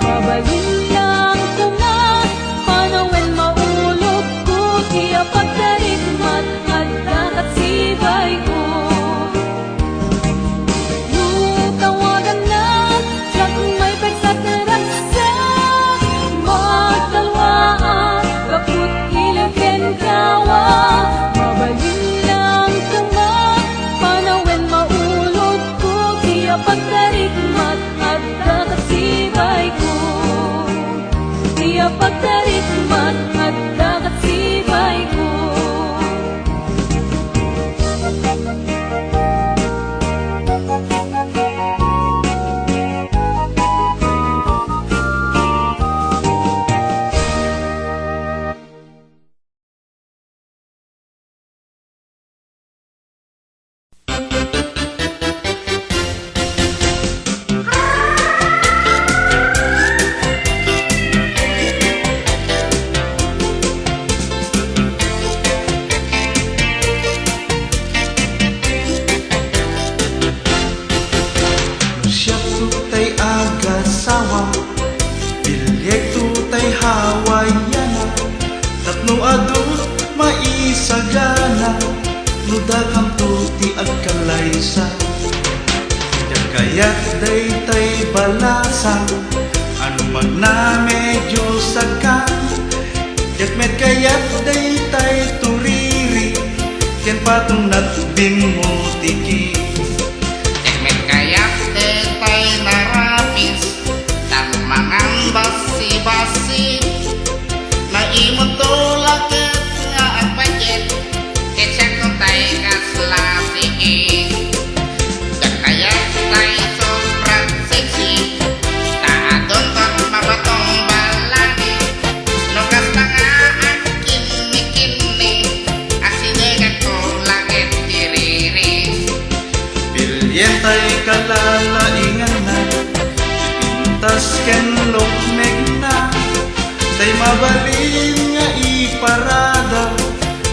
mabalin lang ko nga panawin maulog ko tiya pagdarikmat at dakat sibay ko lutawagan na jak may pagsat na ragsak magkalwaan kaput ilaw ken kawa mabalin lang ko nga panawin maulog ko tiya pagdarikmat at dakat sibay ko tiya pagdarikmat at dakat sibay ko. Maisagana nudaghang tuti agkalaysa kayat daytay balasa ano magna medyo sakan yakmet kayat daytay turiri ken patong natbimutiki yakmet kayat daytay narapis tan mangan basi-basi na imutulak kecek tay kaslasiki dan kaya tay so tay mabalin nga iparada,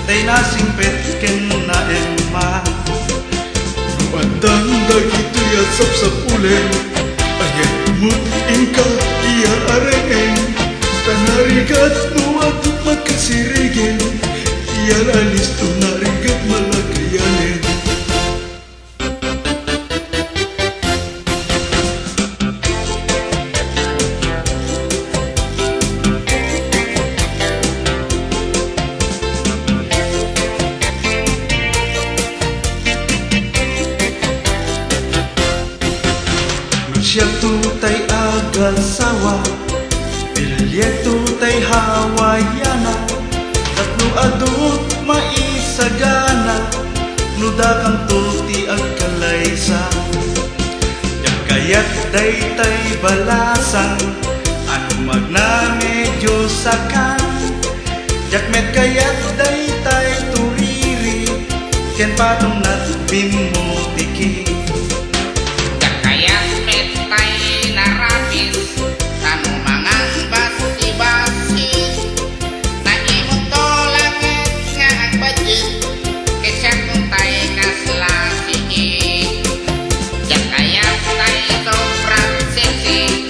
tay nasingpet ken na emma. Ruandang dagito yasap sa pulen, ayat mo ingka iya areng. Tanarigat nuwag magkasirigin, iya alis tunarigat malagayanin. Siya tutay agasawa, pilye tutay hawayana, tatlo adut maisagana, nuda kang tuti agkalaysa. Yakayat daytay balasan, ano magna medyo sakan, yakmet kayat daytay turiri, ken patong nat bimutiki. Kayat metay narapis kanu mangang basi-basi na imong tolangit nga agbadjit kesya kung tay kaslasigi jak kayat tay sobrang sisi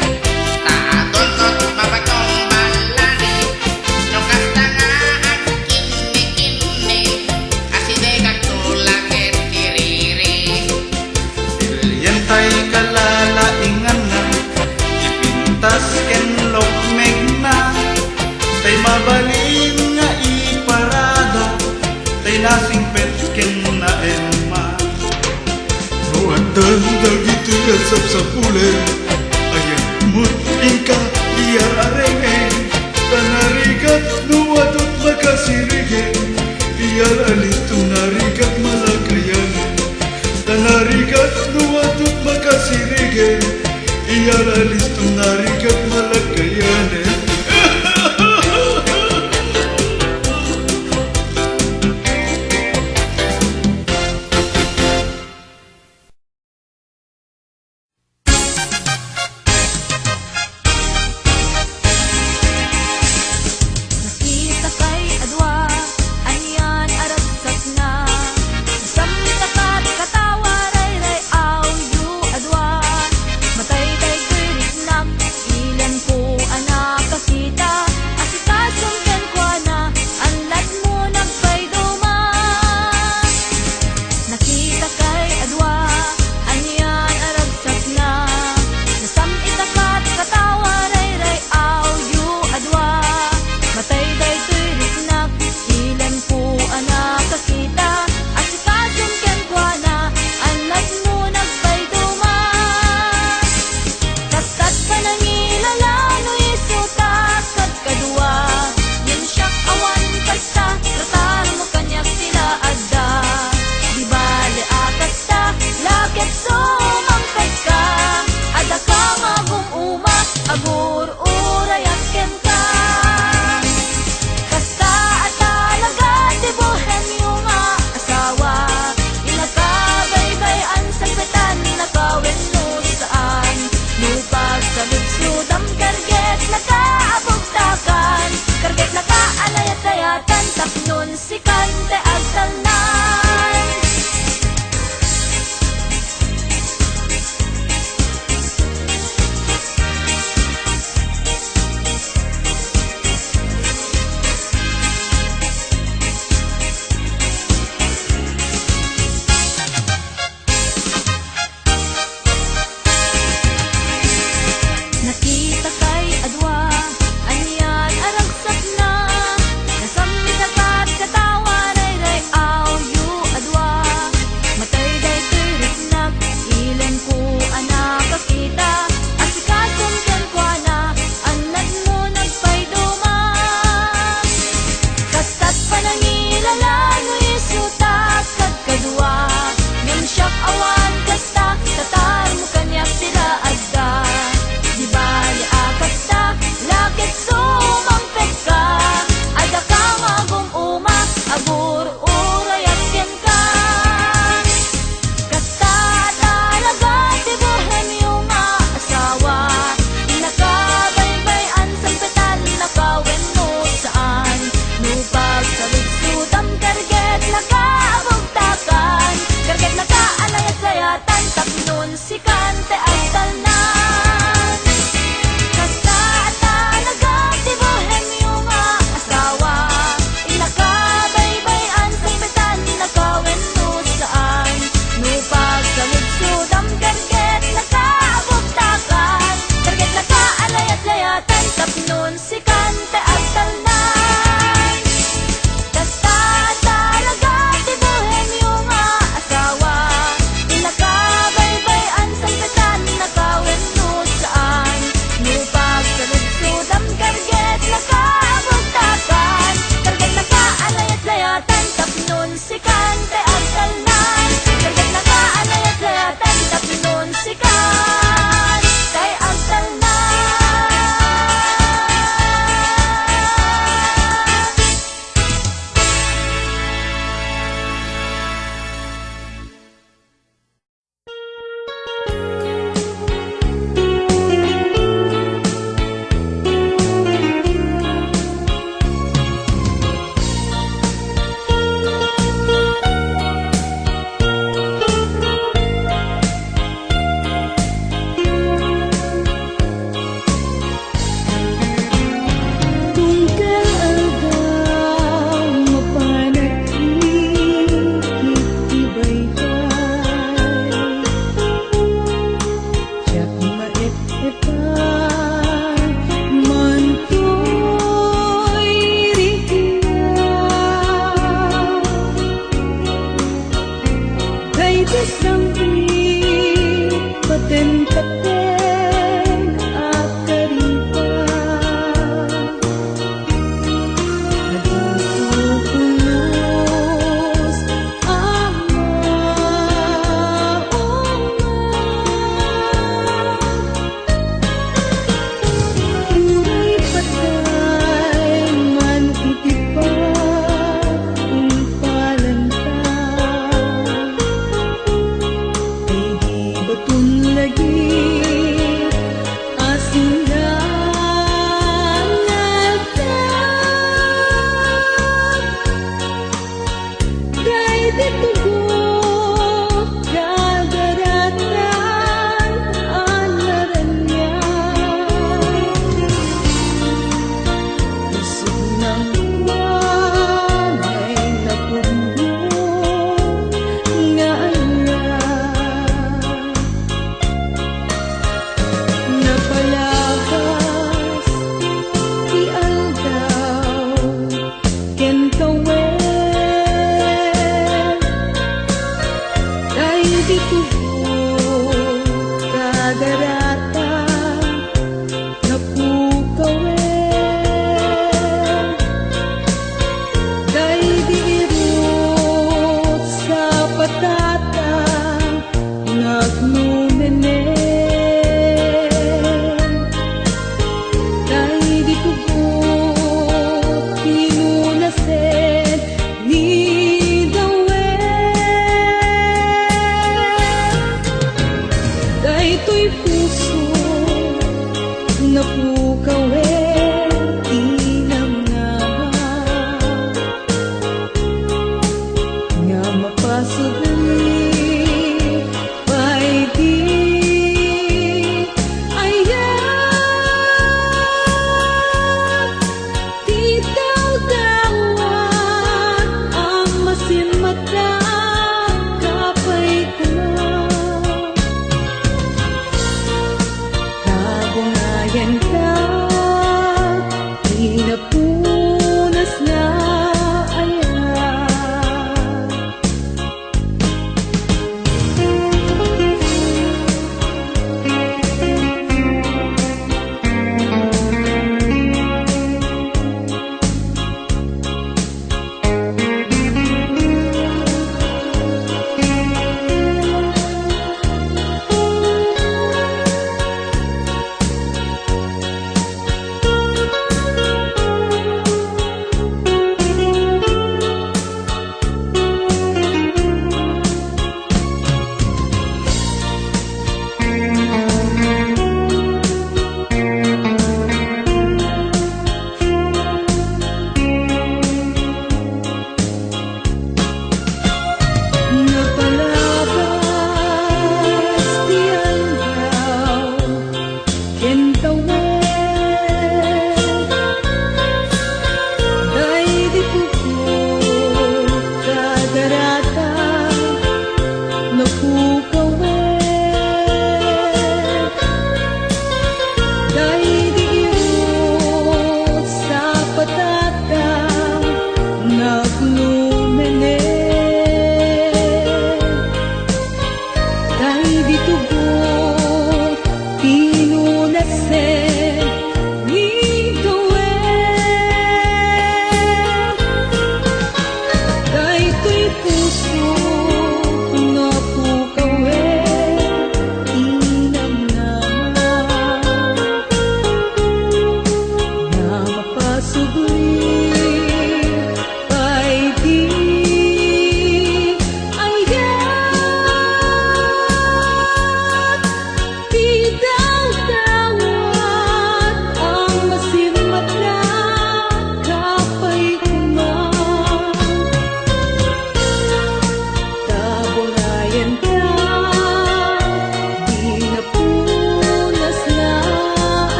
taadon kot mabatong balani nukas nga ang kinni-kinni aside kag tulangit kiriri. Yan tay kalalaingan na, ipintas ken lokmeg na, tay mabalin nga iparada, tay nasingpet ken na emma. Ruandang dagito yasap sa pulen, ayat mo ingka iya areng. Tanarigat nuwadot makasirigin, iya alis tunarigat malagayanin. Tanarigat nuwadot makasirigin, iya alis tunarigat malagayanin. Nakita kay adwa, anian aragsak na. Samtakat katawa ray-ray aw,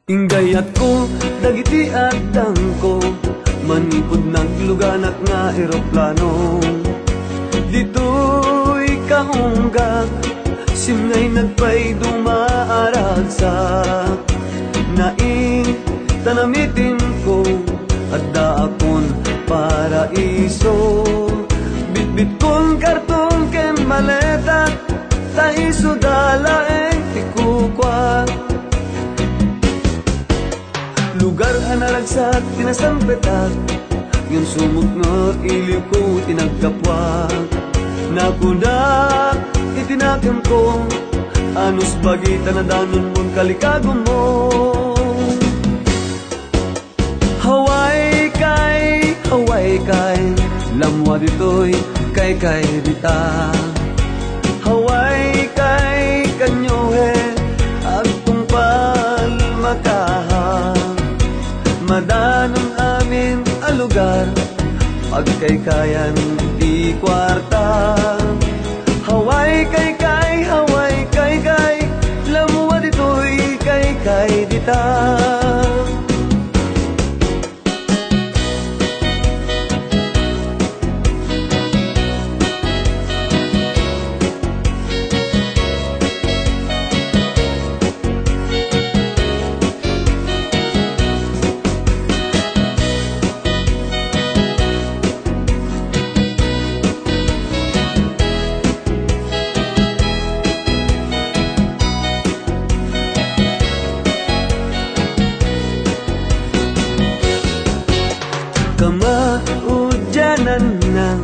Ingayat ko, dagiti at ko manipod nagluganat nga eroplano. Dito'y kaunggag, simnay nagpay dumaaragsak. Naing tanamitin ko, adda akon paraiso. Bitbit kong karton ken maleta, taiso dalaeng tikukwa. Lugar analagsak, tinasampetak, yung sumuknot iliw ko tinagkapwak. Nakudak, itinakam ko, anus bagita na danon mong kalikagom mo. Hawaii kay, lamwa dito'y kay dita. Hawaii kay kanyohe, agtong palmakaha. Madanon amin a lugar, pagkaykayan di kwarta. Hawaii kay, lamwa dito'y kay dita. Kamaudyanan na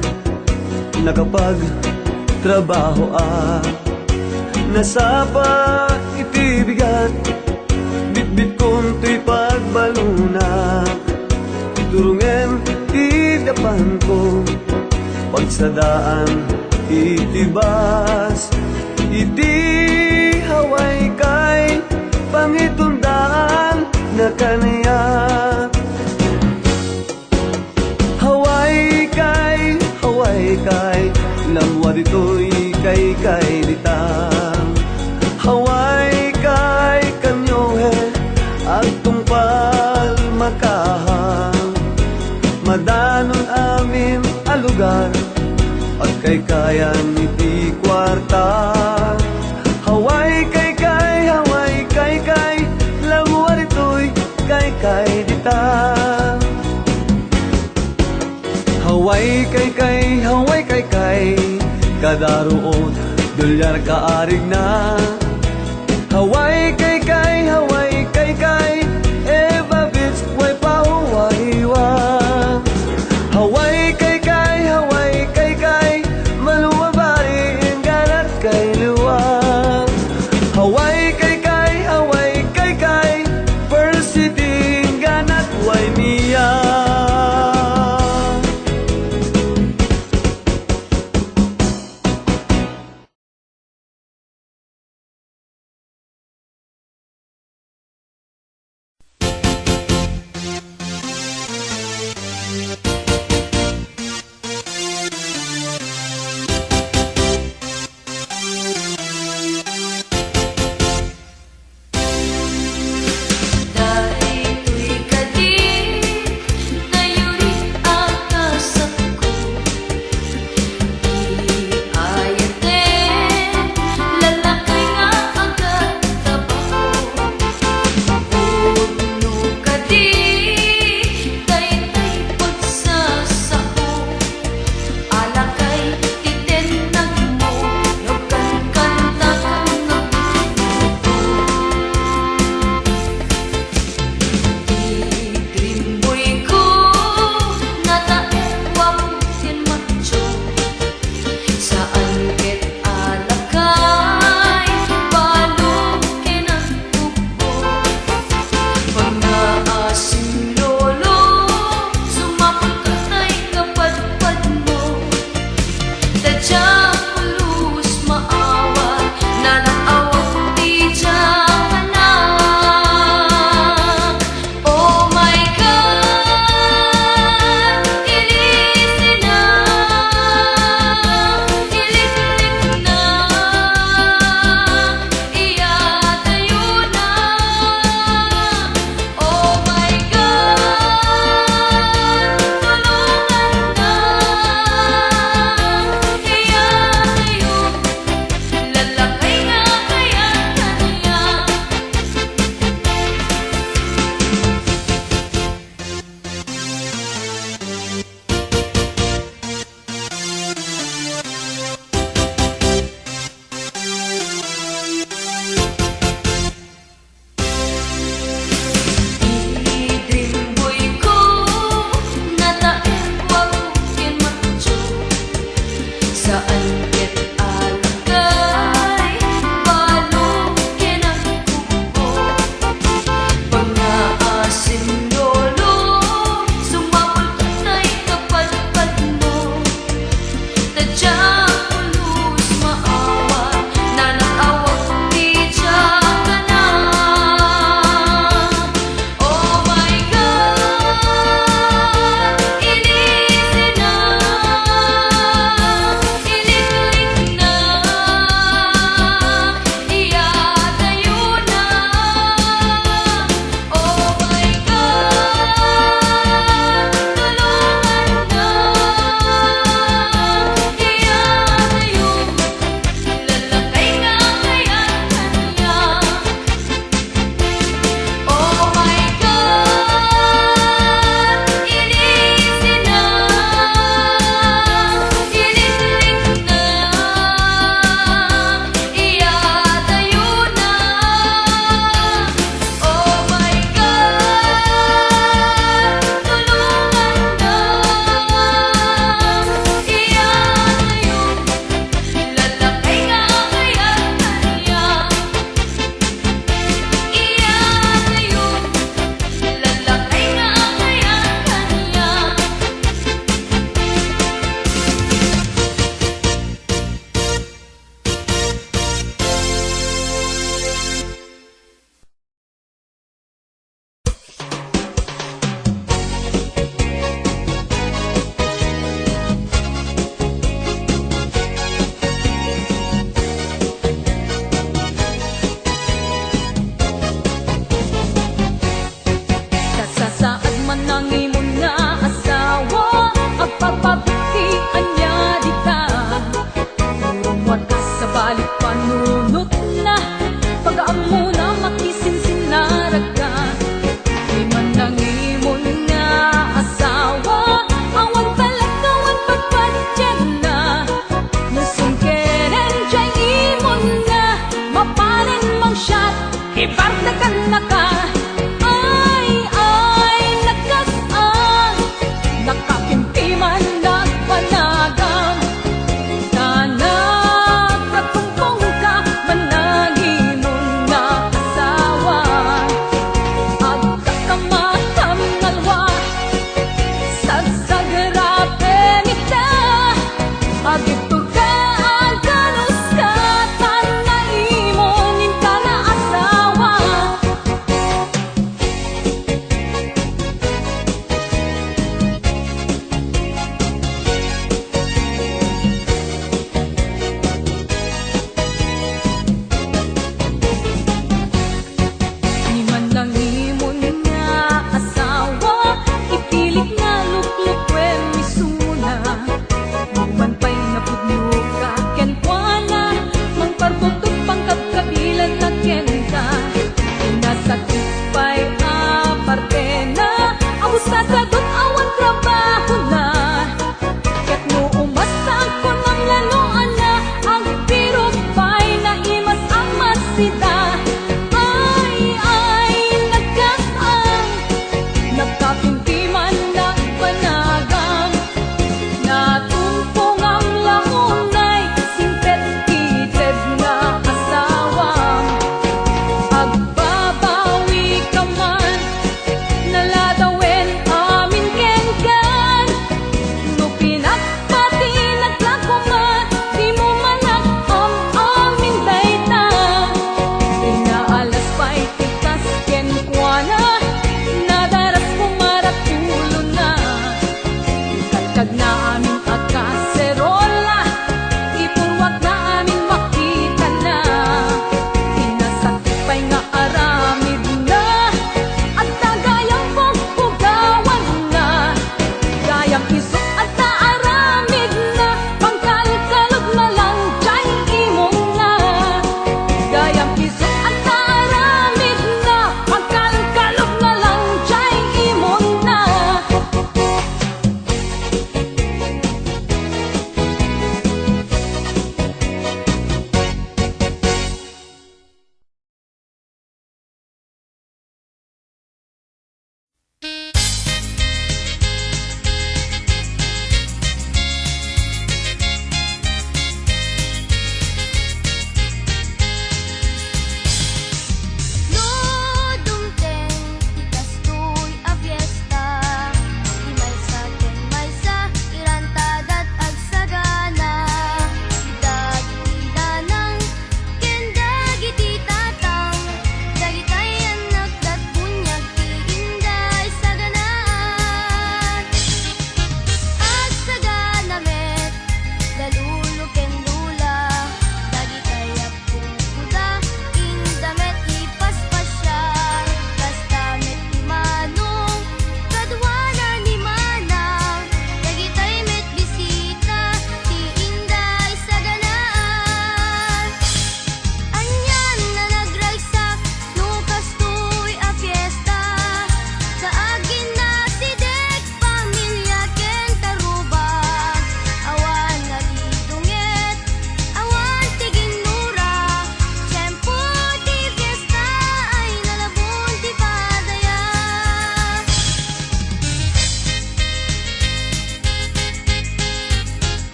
nakapagtrabaho nasapa itibigat, bitbit kong to'y pagbaluna. Turungen tidapan ko, pagsadaan itibas. Iti Hawaii kay pangitundaan na kaniya. Hawaii kay, lamwa dito'y kay dita. Hawaii kay kanyohe, agtong palmakaha. Madanon amin a lugar, pagkaykayan iti kwarta. Hawaii kay, lamwa dito'y kay dita. Hawaii kay, kadaroon, dolyar kaarig na. Hawaii kay, Eva Beach, way pahuwa-hiwa. Hawaii kay, maluwabari, inganat kay luwag. Hawaii kay, Pearl City, inganat way miya.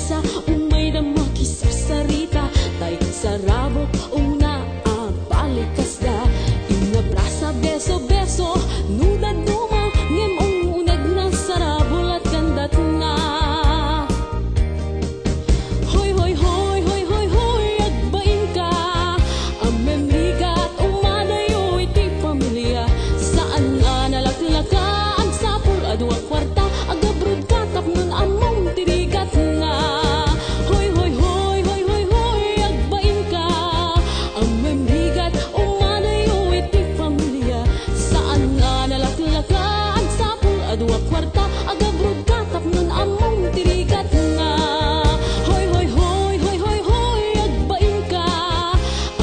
sa umay na makisasarita tay sarabo una balikas da inabrasa beso-beso nudad numa ngem unag na sarabo at kandat na hoy hoy hoy hoy hoy hoy agbain ka amemrigat umadayo iti pamilya saan nga nalaklaka ang sapul adwa kwarta agabrod ka tapnon among tirigat nga hoy hoy hoy hoy hoy hoy agbain ka amemrigat umadayo iti pamilya saan nga nalaklaka ang sapul adwa kwarta agabrod ka tapnon among tirigat nga hoy hoy hoy hoy hoy hoy agbain ka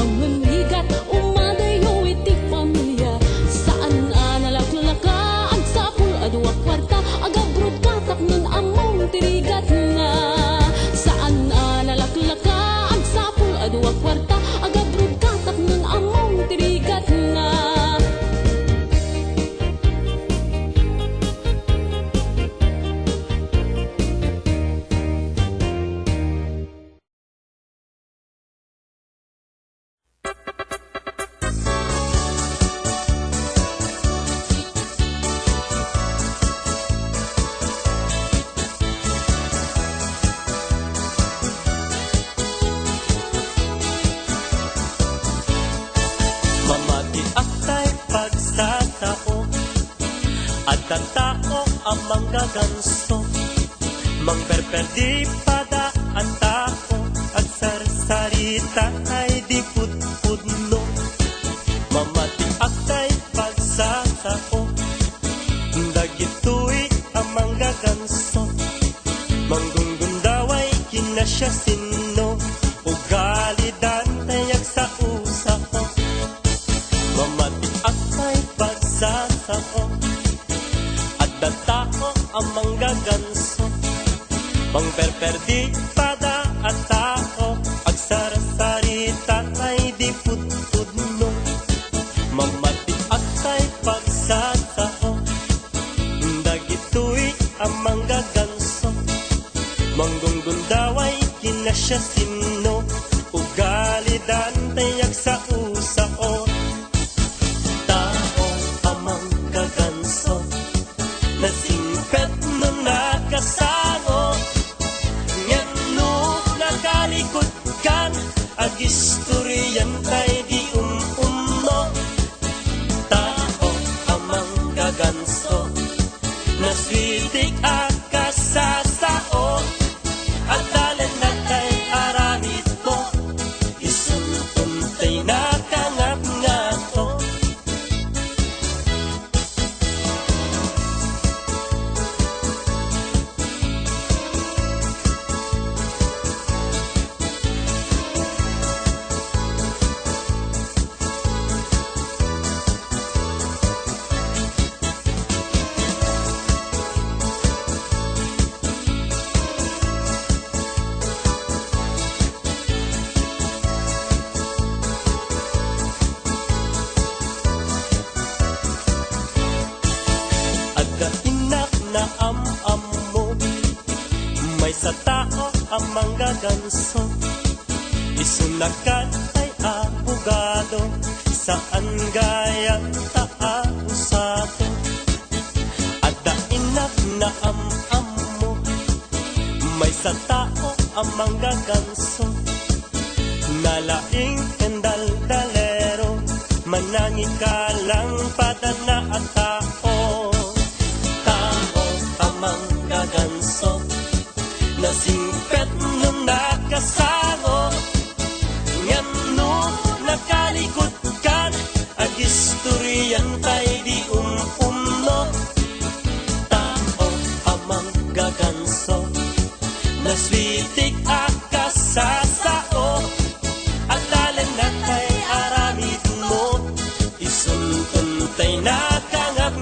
amemrigat umadayo iti pamilya saan nga nalaklaka ang sapul adwa kwarta agabrod ka tapnon among tirigat nga saan nga nalaklaka ang sapul adwa kwarta agabrod ka tapnon among tirigat nga Mamati aktay pagsasao at ang tao ang manggaganso mangperperdi pada ang tao at sarsarita ay di putpudno mamati aktay pagsasao dagito'y ang manggaganso manggunggundaway kinasya sino ugalidan tayak sa usao mamati aktay pagsasao at ang tao ang manggaganso mangperperdi pada at tao agsarasarita ay di putpudno mamati aktay pagsasao dagito'y ang manggaganso manggunggundaway kinasya sino ugalidan tayak sa usao tao amang kaganso nasingpet no nakasango ngano nakalikod kan agistoryan tay di umno tao amang kaganso naswitik akasasao at dalan na tay aramid mo isuntuntay nakangap nga to againak na am mo may sa tao ang manggaganso isunakan ay abogado saan gayang taausado againak na am mo may sa tao ang manggaganso nalaing kendaldalero manangin ka lang padana at tao amang gaganso nasingpet nung nakasango ngano nakalikod kan agistoryan tay di umno tao amang gaganso naswitik akasasao at dalan na tay aramid mo isuntuntay nakangap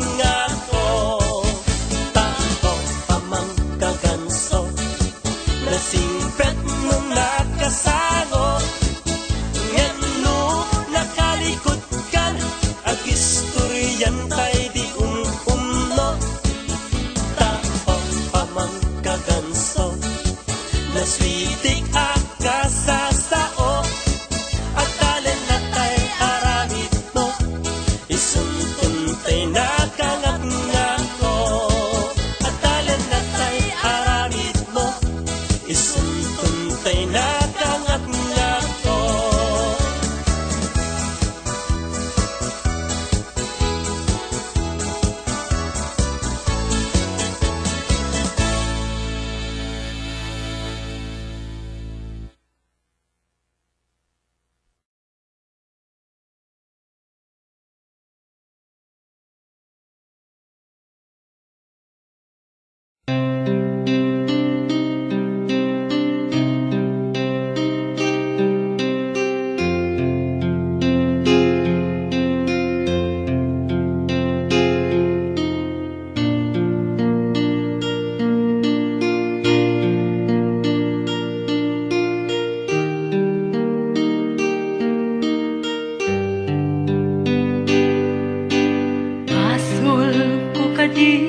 Basol ko kadi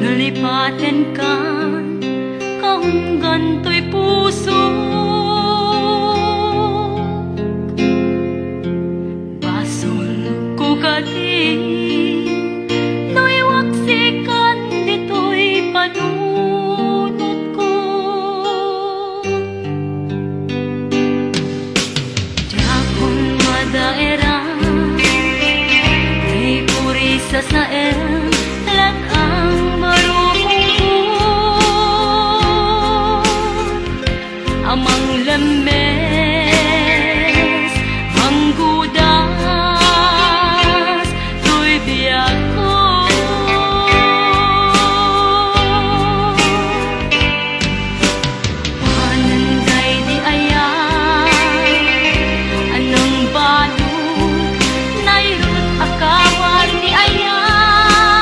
nalipaten kan kahunggan to'y puso. Basol ko kadi no'y waksikan dito'y panunot ko. Di akong madaera ay puri sa sael lag ang marupong amang lemes manggudas to'y biyak ko. Pananday di ayan anong balong nairut akawan di ayan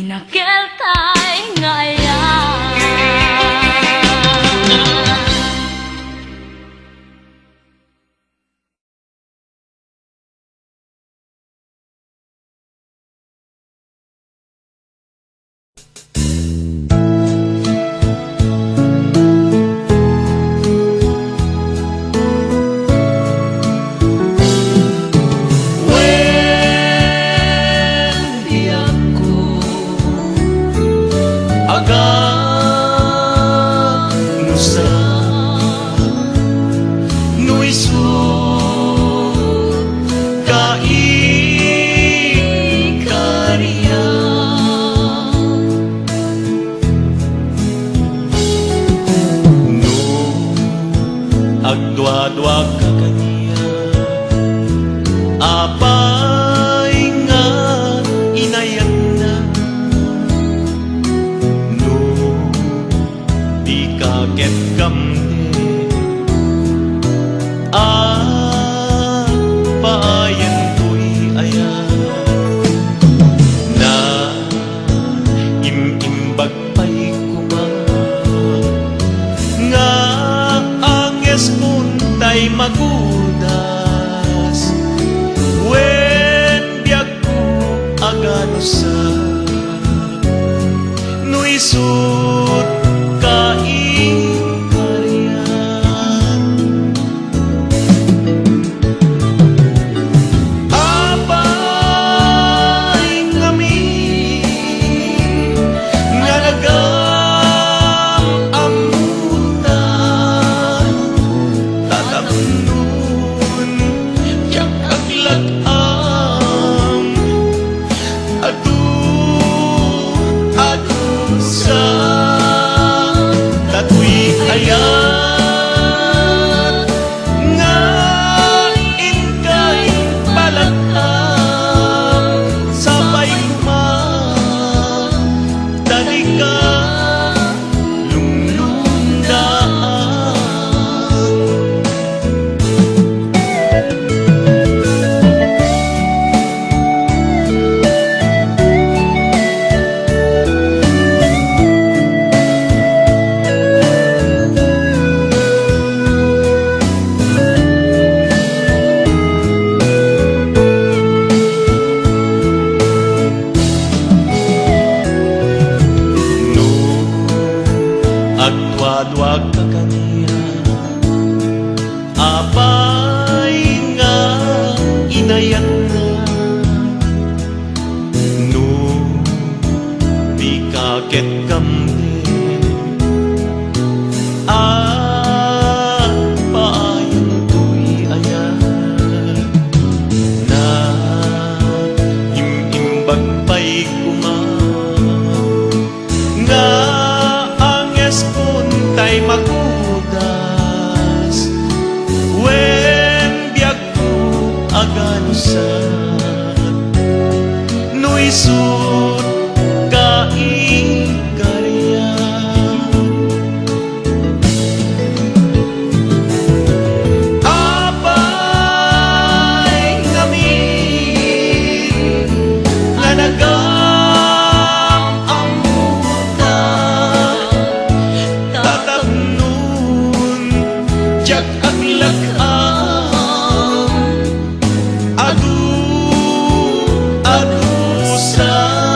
Nakeltay ngayon. Agdwa-dwa ka kaniya, apay nga inayan na. No, di ka ket kamde, paayan ko'y ayan. Na imimbag pa'y kumang nga puntay magudas wen biag ko agano sa no isut kaingkarian apay ngami nga agdwa-dwa ka kaniya, apay nga inayan na. No, di ka ket kamde, paayan ko'y ayan. Na imimbag pa'y nga puntay magudas wen biag ko agano sa no isut kaingkarian apay ngami nga adu sa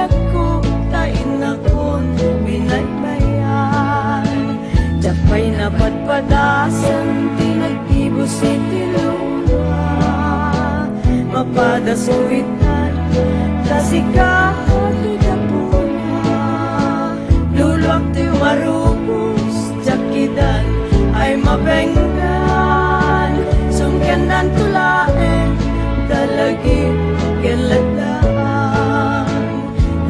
biag ko tain akon binaybayan. Japay na patpadasan tinagtibo si Tiluna, mapadasuitan tasikahan idapuna. Luluak ti marubos jakidan ay mabenggan, sungken dan tulaeng dalagi keladaan.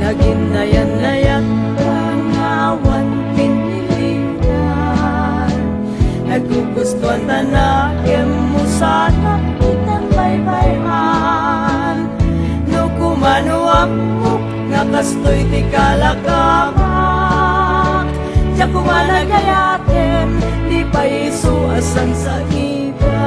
Naginayan-nayan pangawan pinilitan, nagugustuhan tanakem mo sana itan baybayan. No kumanuamok nga kastoy ti kalakamak, diya kumanagayaten di pa isu asan sa iba.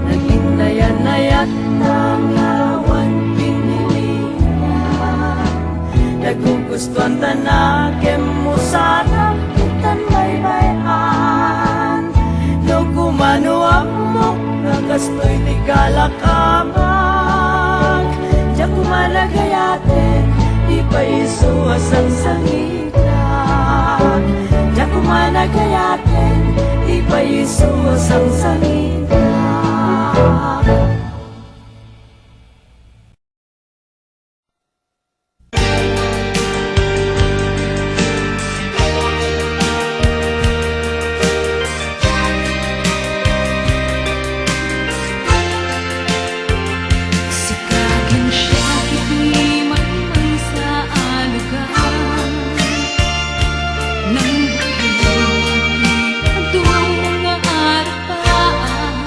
Naginayan-nayat nangawan pinilihan, nagugustuhan tanakem mo sana itan baybayan. No kumanuamok nga kastoy ti kalakamak, diya kumanagayaten di pa isu asang sangitan. Diya kumanagayaten di pa isu asang sangitan. Sikagin siya kiti man sa alugan ng buhay, adung nga arpaan.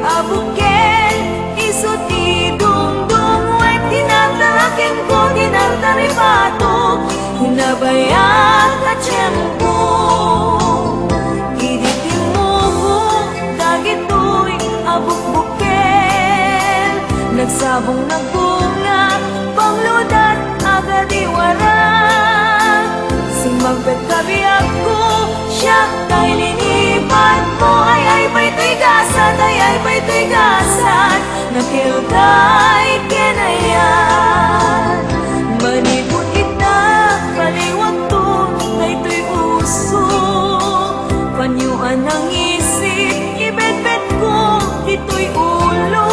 abuken isut idungdung wet tinataraken ko tinataripatok hinabayag na tiyempo iditin mo ko dagitoy abukbuken nagsabong nagbunga pangludat agadiwaran sing magbet kabiyag ko siya kay linipan mo ay pa'y gasat ay pa'y gasat nakilkay kenayan manibut kita paliwag to kay to'y puso panyuan ang isip ibet-bet ko ito'y ulo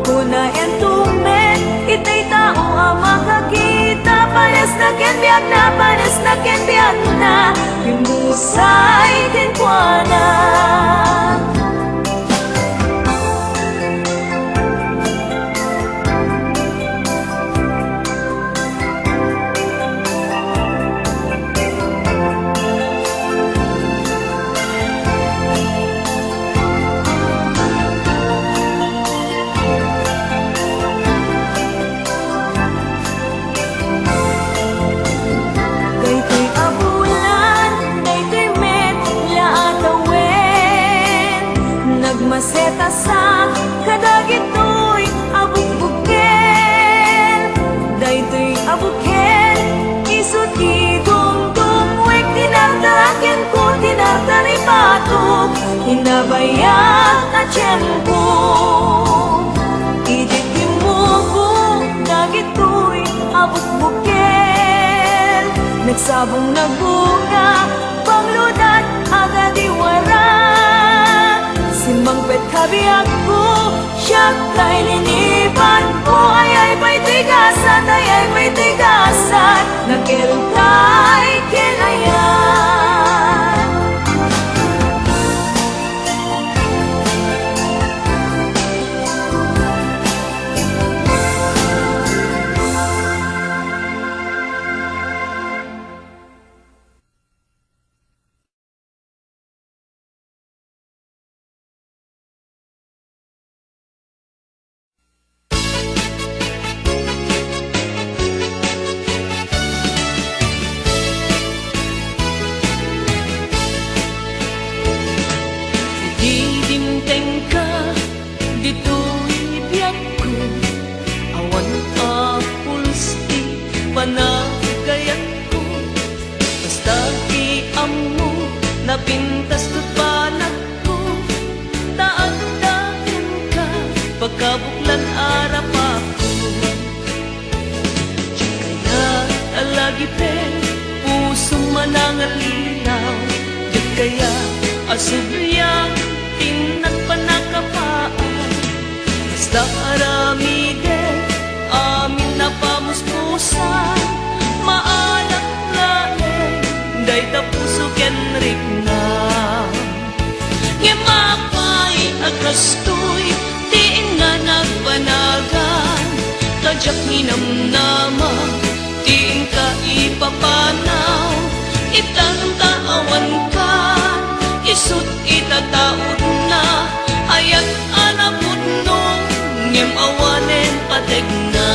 kunayan tumen itay tao ang makakita pares na kenbiyak na pares na kenbiyak na pimusay kenkwanan daytoy abulan daytoy met laatawen nagmaseta sa kadagitoy abukbuken daytoy abuken isut idungdung wek tinataraken ko tinataripatok hinabayag na tiyempo iditin mo ko dagitoy abukbuken nagsabong nagbunga pangludat agadiwaran simangpet kabiyag ko siya kay linipan ko ay pa'y tigasat ay pa'y tigasat nakilkay kenayan didimteng ka dito'y biyak ko awan apulsti panagayat ko basta iamo napintas ko't panak ko taagdagan ka pagkabuklan arap ako kaya alagi pe puso manangalinaw kaya asubiyang tinat panakapaan basta aramide amin na pamuspusan maalak lae day tapuso kenrik na ngimapay agastoy tiin nga nagpanagan kajak ninamnama tiin ka ipapanaw itanong-taawan ka isut itataod na ayat anapod nung ngem awanen pateg na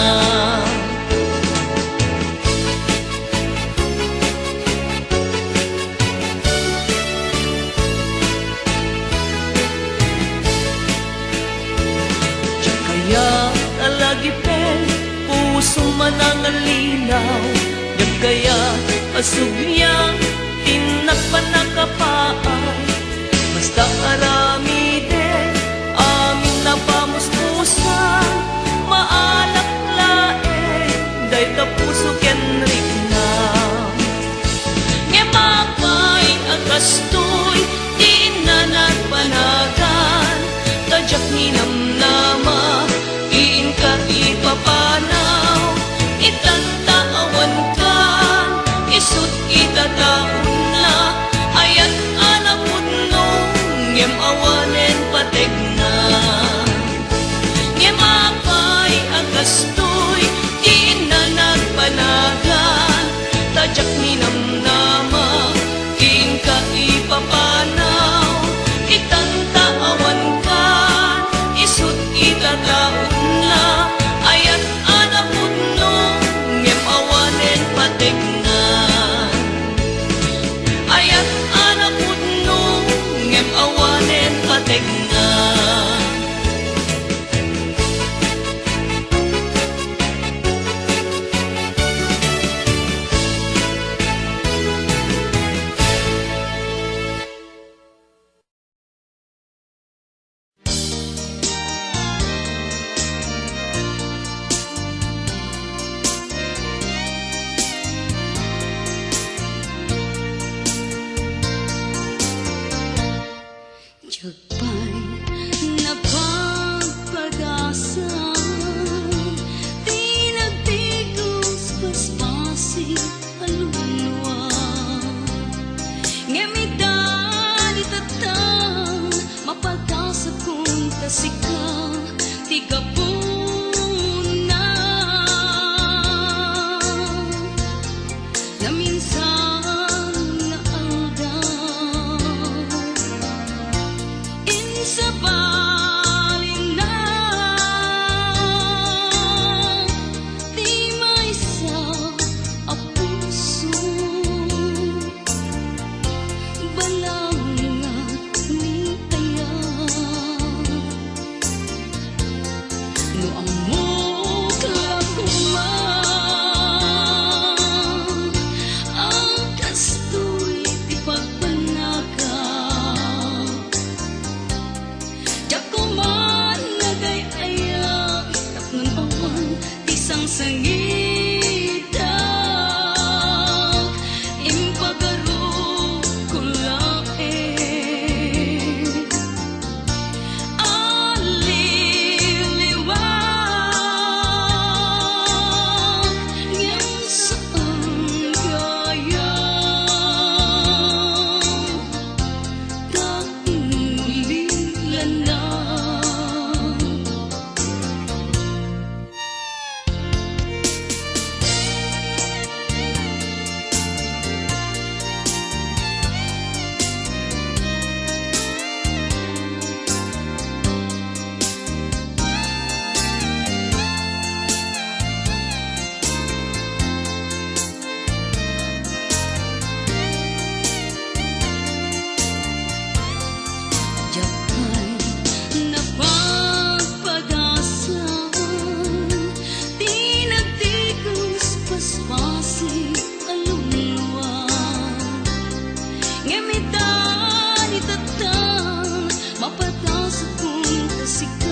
kaya alagi pen puso manangalinaw kaya asubiyang tinagpanakapaan basta aramide amin na pamuspusan maalak lae day tapuso kenrik na ngemapay agastoy di na nagpanagan tajak ninamnama iin ka ipapanaw itantawan ka isut itataon na ayat anapod nung ngem awan kasika tigapuna na minsan naaldam insa balin na di may sa apuso balangat ni taya no amok lakuman ang kastoy ti pagpanaga dako man nagay-aya tapnon awan isang sangita impagaro ko lae aliliwag ngem saan gaya kaulilan na Yakay napagpadasan di nagtigos paspasi aluluwag ngemitan itatan mapatas akong kasika